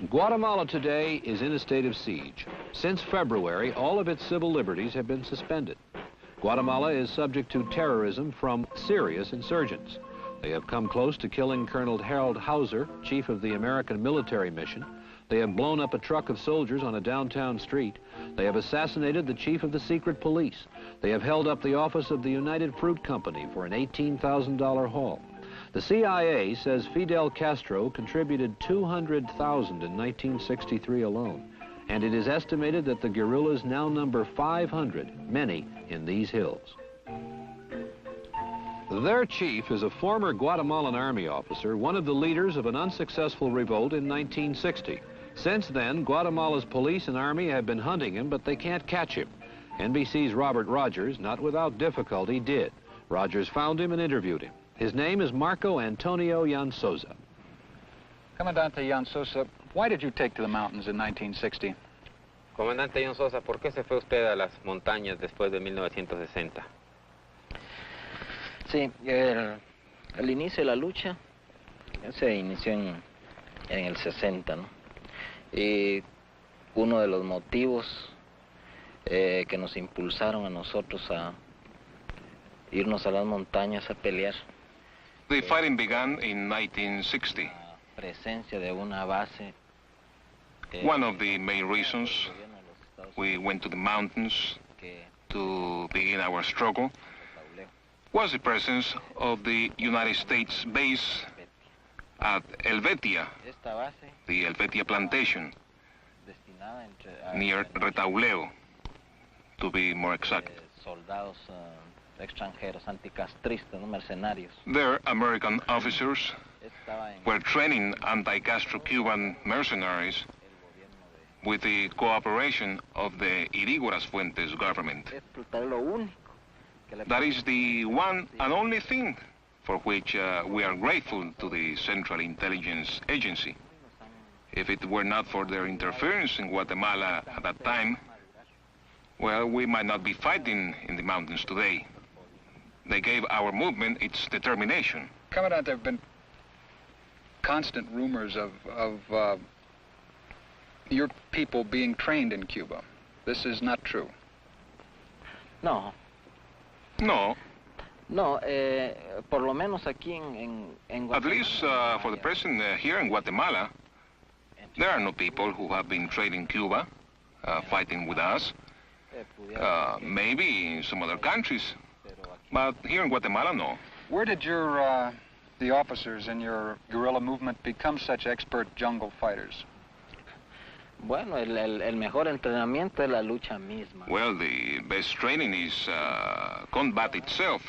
I: Guatemala today is in a state of siege. Since February, all of its civil liberties have been suspended. Guatemala is subject to terrorism from serious insurgents. They have come close to killing Colonel Harold Hauser, chief of the American military mission. They have blown up a truck of soldiers on a downtown street. They have assassinated the chief of the secret police. They have held up the office of the United Fruit Company for an $18,000 haul. The CIA says Fidel Castro contributed $200,000 in 1963 alone, and it is estimated that the guerrillas now number 500, many in these hills. Their chief is a former Guatemalan army officer, one of the leaders of an unsuccessful revolt in 1960. Since then, Guatemala's police and army have been hunting him, but they can't catch him. NBC's Robert Rogers, not without difficulty, did. Rogers found him and interviewed him. His name is Marco Antonio Llanzosa.
M: Comandante Llanzosa, why did you take to the mountains in 1960?
N: Comandante Llanzosa, ¿por qué se fue usted a las montañas después de 1960?
F: Sí, el inicio de la lucha se inició en el 60, ¿no? Y uno de los motivos que nos impulsaron a nosotros a irnos a las montañas a pelear.
O: The fighting began in 1960.
F: Presencia de una base.
O: One of the main reasons we went to the mountains to begin our struggle was the presence of the United States base at Helvetia, the Helvetia plantation, near Retauleo, to be more exact.
F: Soldados extranjeros, anticastristas, ¿no? Mercenarios.
O: There, American officers were training anti-Castro Cuban mercenaries with the cooperation of the Irígoras Fuentes government. That is the one and only thing for which we are grateful to the Central Intelligence Agency. If it were not for their interference in Guatemala at that time, well, we might not be fighting in the mountains today. They gave our movement its determination.
M: Commandant, there have been constant rumors of your people being trained in Cuba. This is not true.
F: No.
O: No.
F: No, por lo menos aquí en Guatemala.
O: At least for the present here in Guatemala, there are no people who have been trained in Cuba fighting with us. Maybe in some other countries, but here in Guatemala, no.
M: Where did the officers in your guerrilla movement become such expert jungle fighters?
F: Bueno, el mejor entrenamiento es la lucha misma.
O: Well, the best training is combat itself.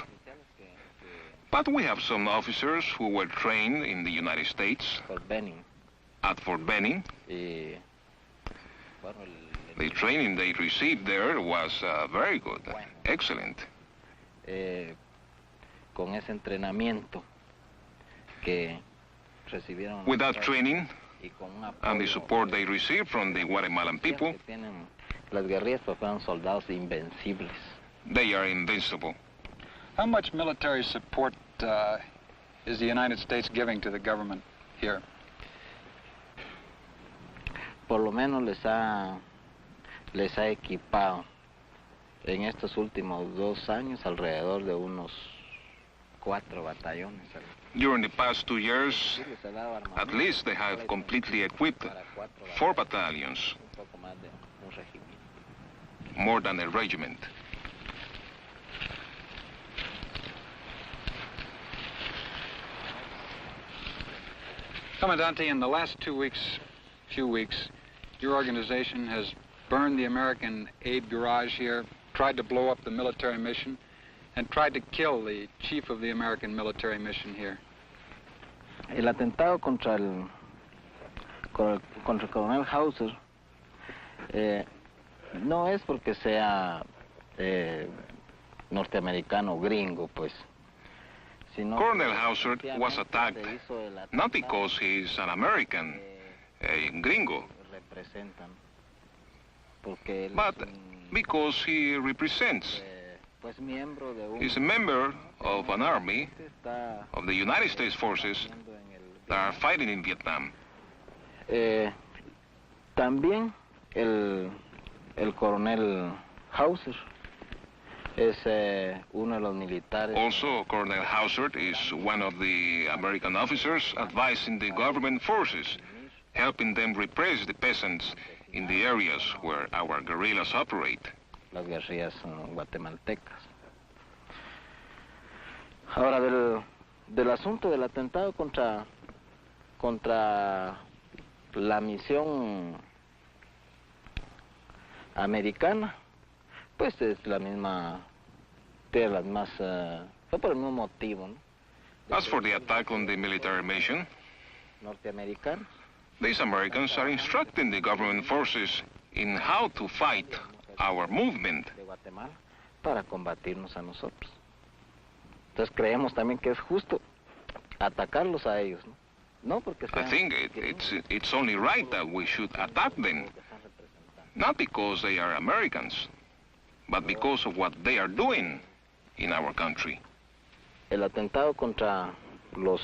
O: But we have some officers who were trained in the United States.
F: Fort Benning.
O: At Fort Benning. The training they received there was very good, excellent.
F: Con ese entrenamiento que recibieron.
O: With that training and the support they received from the Guatemalan people,
F: las guerrillas fueron soldados invencibles.
O: They are invincible.
M: How much military support is the United States giving to the government here?
F: Por lo menos les ha equipado en estos últimos 2 años alrededor de unos 4 batallones.
O: During the past 2 years, at least they have completely equipped 4 battalions, more than a regiment.
M: Commandante, in the last few weeks, your organization has burned the American aid garage here, tried to blow up the military mission, and tried to kill the chief of the American military mission here.
F: El atentado contra el coronel Hauser no es porque sea norteamericano o gringo, pues.
O: Colonel Hauser was attacked not because he's an American, a gringo, but because he represents. He's a member of an army of the United States forces that are fighting in Vietnam.
F: También el coronel Hauser
O: Also, Colonel Hausert is one of the American officers advising the government forces, helping them repress the peasants in the areas where our guerrillas operate.
F: Las guerrillas guatemaltecas. Ahora, del asunto del atentado contra la misión americana, pues es la misma, tiene las más, fue por el mismo motivo, ¿no?
O: As for the attack on the military mission,
F: Norteamericano.
O: These Americans are instructing the government forces in how to fight our movement.
F: De Guatemala para combatirnos a nosotros. Entonces creemos también que es justo atacarlos a ellos, ¿no? No porque
O: I think it's only right that we should attack them, not because they are Americans, but because of what they are doing in our country.
F: El atentado contra los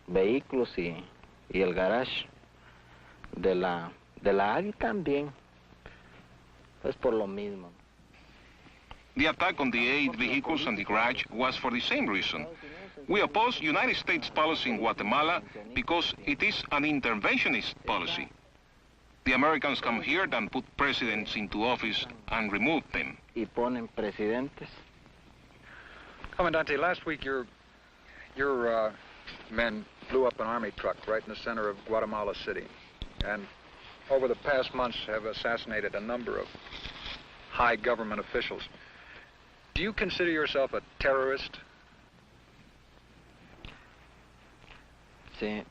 F: vehículos y el garage de la AGI también es por lo mismo.
O: The attack on the 8 vehicles and the garage was for the same reason. We oppose United States policy in Guatemala because it is an interventionist policy. The Americans come here and put presidents into office and remove them.
F: Y ponen presidentes.
M: Comandante, last week your men blew up an army truck right in the center of Guatemala City, and over the past months have assassinated a number of high government officials. Do you consider yourself a terrorist?
F: Sí,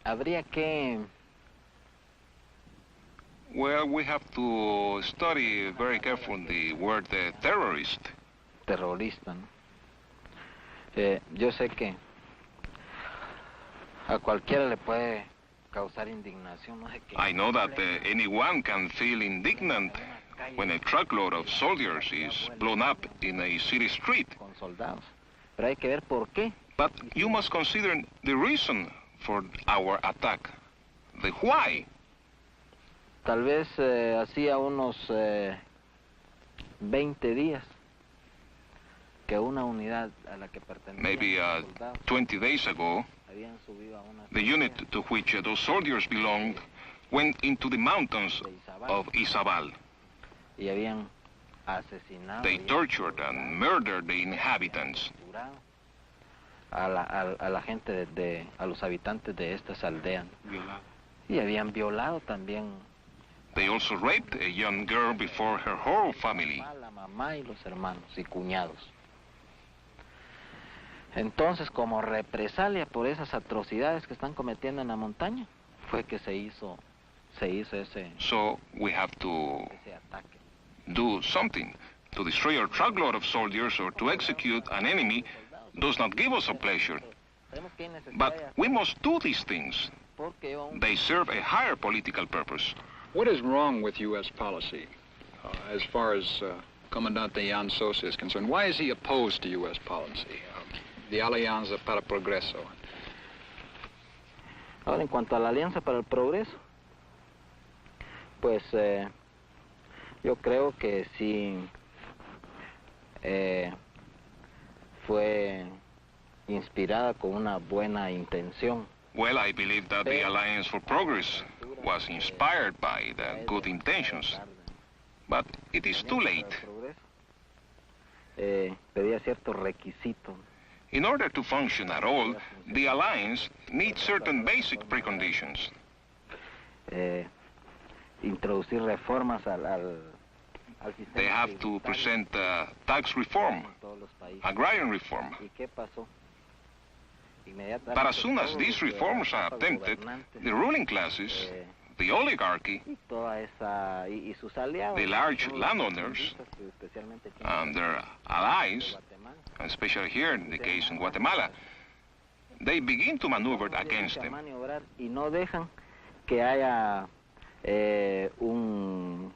F: habría que...
O: Well, we have to study very carefully the word terrorist.
F: Terrorista, ¿no? Yo sé que a cualquiera le puede causar indignación, no sé qué.
O: I know that anyone can feel indignant when a truckload of soldiers is blown up in a city street.
F: Con soldados. Pero hay que ver por qué.
O: But you must consider the reason for our attack, the why.
F: Tal vez hacía unos 20 días que una unidad a la que pertenecía.
O: Maybe 20 days ago, the unit to which those soldiers belonged went into the mountains of Izabal.
F: Y habían asesinado.
O: They tortured and murdered the inhabitants.
F: A la gente a los habitantes de estas aldeas. Y habían violado también.
O: They also raped a young girl before her whole family.
F: La mamá y los hermanos y cuñados. Entonces, como represalia por esas atrocidades que están cometiendo en la montaña, fue que se hizo ese.
O: So we have to do something to destroy our truckload of soldiers or to execute an enemy. Does not give us a pleasure. But we must do these things. They serve a higher political purpose.
M: What is wrong with U.S. policy as far as Comandante Jan Sosa is concerned? Why is he opposed to U.S. policy, the Alianza para el Progreso?
F: Ahora, en cuanto a la Alianza para el Progreso, pues yo creo que sí fue inspirada con una buena intención.
O: Well, I believe that the Alliance for Progress was inspired by the good intentions, but it is too late.
F: Pedía ciertos requisitos.
O: In order to function at all, the Alliance needs certain basic preconditions.
F: Introducir reformas al
O: They have to present tax reform, agrarian reform. But as soon as these reforms are attempted, the ruling classes, the oligarchy, the large landowners, and their allies, especially here in the case in Guatemala, they begin to maneuver against them.
F: Y no dejan que haya un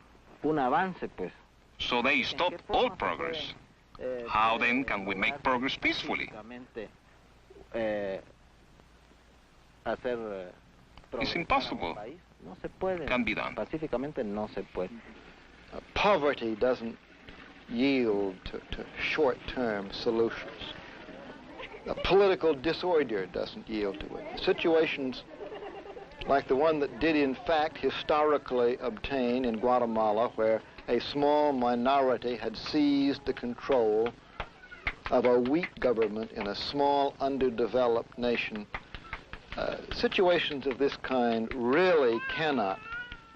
F: avance, pues.
O: So they stop all progress. How then can we make progress peacefully? It's impossible.
F: No se puede.
O: Can be done.
F: Pacíficamente no se puede.
K: Poverty doesn't yield to short-term solutions. A political disorder doesn't yield to it. Situations like the one that did in fact historically obtain in Guatemala, where a small minority had seized the control of a weak government in a small, underdeveloped nation. Situations of this kind really cannot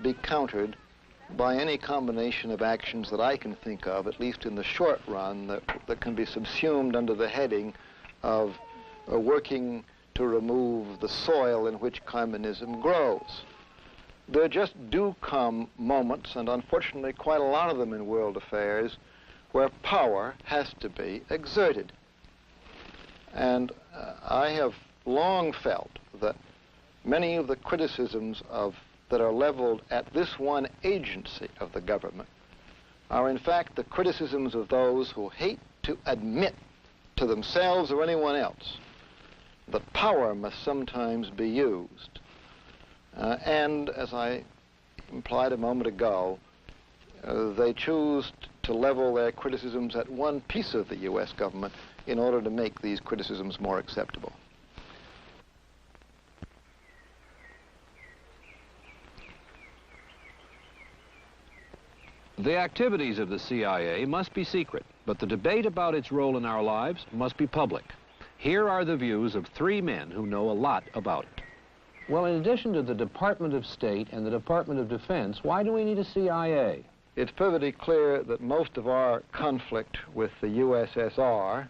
K: be countered by any combination of actions that I can think of, at least in the short run, that can be subsumed under the heading of working to remove the soil in which communism grows. There just do come moments, and unfortunately quite a lot of them in world affairs, where power has to be exerted. And I have long felt that many of the criticisms that are leveled at this one agency of the government are in fact the criticisms of those who hate to admit to themselves or anyone else that power must sometimes be used. And as I implied a moment ago, they choose to level their criticisms at one piece of the U.S. government in order to make these criticisms more acceptable.
I: The activities of the CIA must be secret, but the debate about its role in our lives must be public. Here are the views of three men who know a lot about it. Well, in addition to the Department of State and the Department of Defense, why do we need a CIA?
K: It's perfectly clear that most of our conflict with the USSR,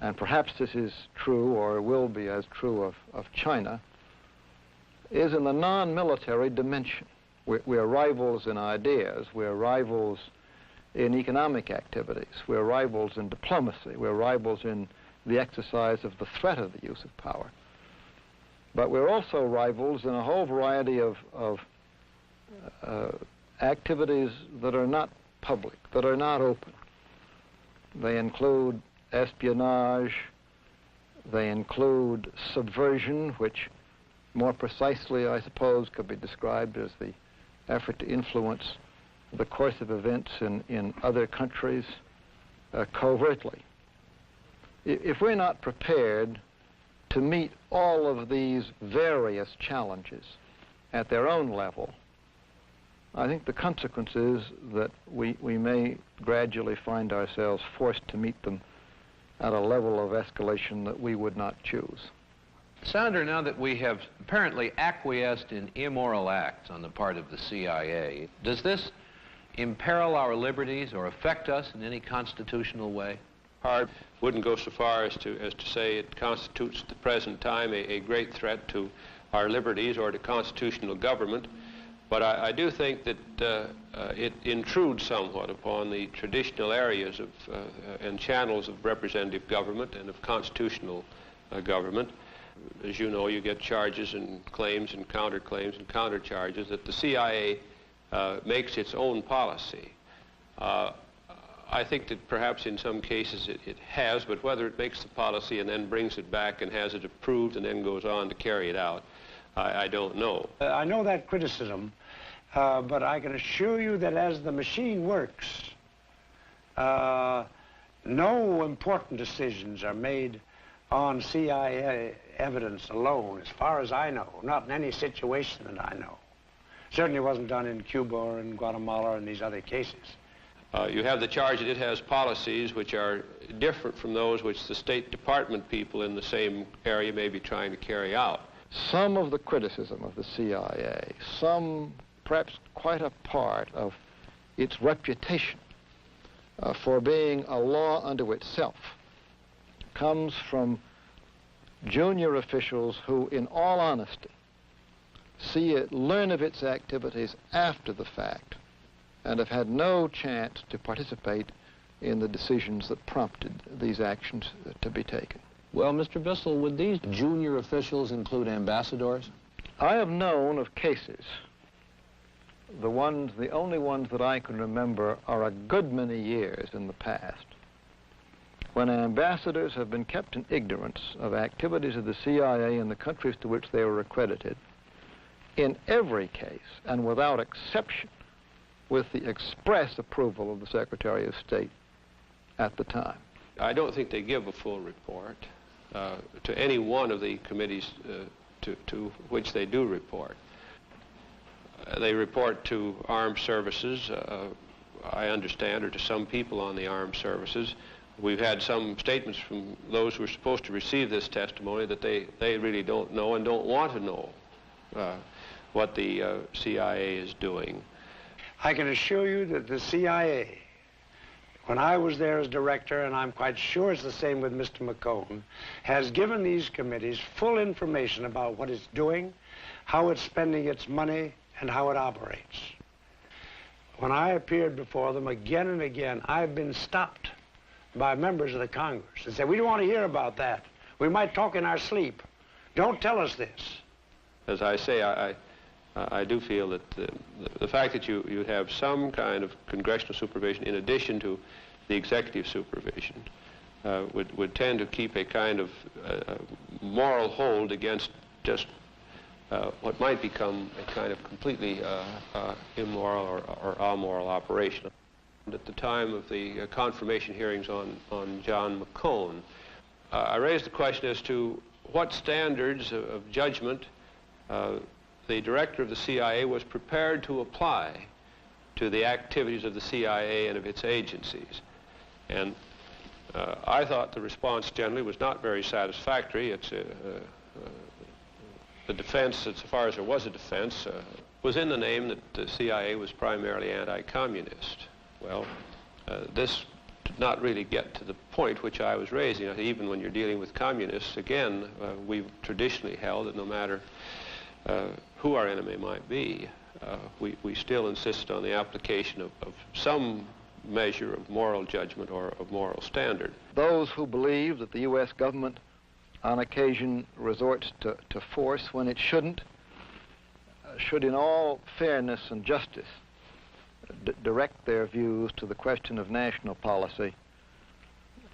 K: and perhaps this is true or will be as true of China, is in the non-military dimension. We're rivals in ideas, we're rivals in economic activities, we're rivals in diplomacy, we're rivals in the exercise of the threat of the use of power. But we're also rivals in a whole variety of activities that are not public, that are not open. They include espionage, they include subversion, which more precisely, I suppose, could be described as the effort to influence the course of events in other countries covertly. If we're not prepared to meet all of these various challenges at their own level, I think the consequence is that we may gradually find ourselves forced to meet them at a level of escalation that we would not choose.
P: Sounder, now that we have apparently acquiesced in immoral acts on the part of the CIA, does this imperil our liberties or affect us in any constitutional way?
G: Hard wouldn't go so far as to say it constitutes at the present time a great threat to our liberties or to constitutional government, but I do think that it intrudes somewhat upon the traditional areas of and channels of representative government and of constitutional government. As you know, you get charges and claims and counterclaims and countercharges that the CIA makes its own policy. I think that perhaps in some cases it has, but whether it makes the policy and then brings it back and has it approved and then goes on to carry it out, I don't know.
C: I know that criticism, but I can assure you that as the machine works, no important decisions are made on CIA evidence alone, as far as I know, not in any situation that I know. Certainly wasn't done in Cuba or in Guatemala or in these other cases.
G: You have the charge that it has policies which are different from those which the State Department people in the same area may be trying to carry out.
K: Some of the criticism of the CIA, some perhaps quite a part of its reputation for being a law unto itself, comes from junior officials who, in all honesty, learn of its activities after the fact and have had no chance to participate in the decisions that prompted these actions to be taken.
P: Well, Mr. Bissell, would these junior officials include ambassadors?
K: I have known of cases. The only ones that I can remember are a good many years in the past, when ambassadors have been kept in ignorance of activities of the CIA in the countries to which they were accredited. In every case, and without exception, with the express approval of the Secretary of State at the time.
G: I don't think they give a full report to any one of the committees to which they do report. They report to armed services, I understand, or to some people on the armed services. We've had some statements from those who are supposed to receive this testimony that they really don't know and don't want to know what the CIA is doing.
C: I can assure you that the CIA, when I was there as director, and I'm quite sure it's the same with Mr. McCone, has given these committees full information about what it's doing, how it's spending its money, and how it operates. When I appeared before them again and again, I've been stopped by members of the Congress and said, "We don't want to hear about that. We might talk in our sleep. Don't tell us this."
G: As I say, I do feel that the fact that you have some kind of congressional supervision in addition to the executive supervision would tend to keep a kind of moral hold against just what might become a kind of completely immoral or amoral operation. At the time of the confirmation hearings on John McCone, I raised the question as to what standards of judgment the director of the CIA was prepared to apply to the activities of the CIA and of its agencies. And I thought the response generally was not very satisfactory. It's the defense, as far as there was a defense, was in the name that the CIA was primarily anti-communist. Well, this did not really get to the point which I was raising. Even when you're dealing with communists, again, we've traditionally held that no matter who our enemy might be, we still insist on the application of some measure of moral judgment or of moral standard.
K: Those who believe that the U.S. government on occasion resorts to force when it shouldn't, should in all fairness and justice direct their views to the question of national policy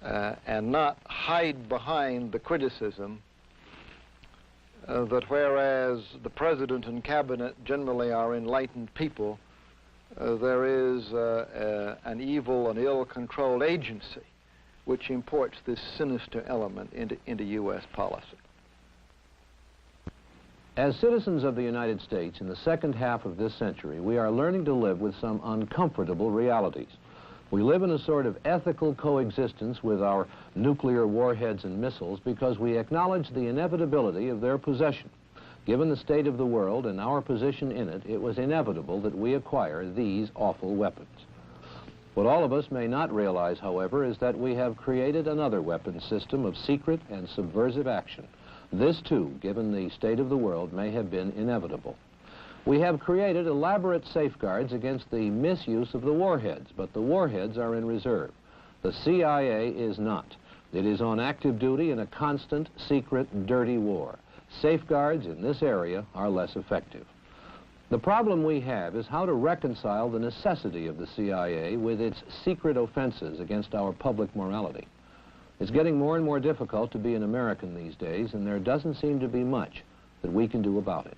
K: and not hide behind the criticism that whereas the President and Cabinet generally are enlightened people, there is an evil and ill-controlled agency which imports this sinister element into U.S. policy.
I: As citizens of the United States in the second half of this century, we are learning to live with some uncomfortable realities. We live in a sort of ethical coexistence with our nuclear warheads and missiles because we acknowledge the inevitability of their possession. Given the state of the world and our position in it, it was inevitable that we acquire these awful weapons. What all of us may not realize, however, is that we have created another weapons system of secret and subversive action. This, too, given the state of the world, may have been inevitable. We have created elaborate safeguards against the misuse of the warheads, but the warheads are in reserve. The CIA is not. It is on active duty in a constant, secret, dirty war. Safeguards in this area are less effective. The problem we have is how to reconcile the necessity of the CIA with its secret offenses against our public morality. It's getting more and more difficult to be an American these days, and there doesn't seem to be much that we can do about it.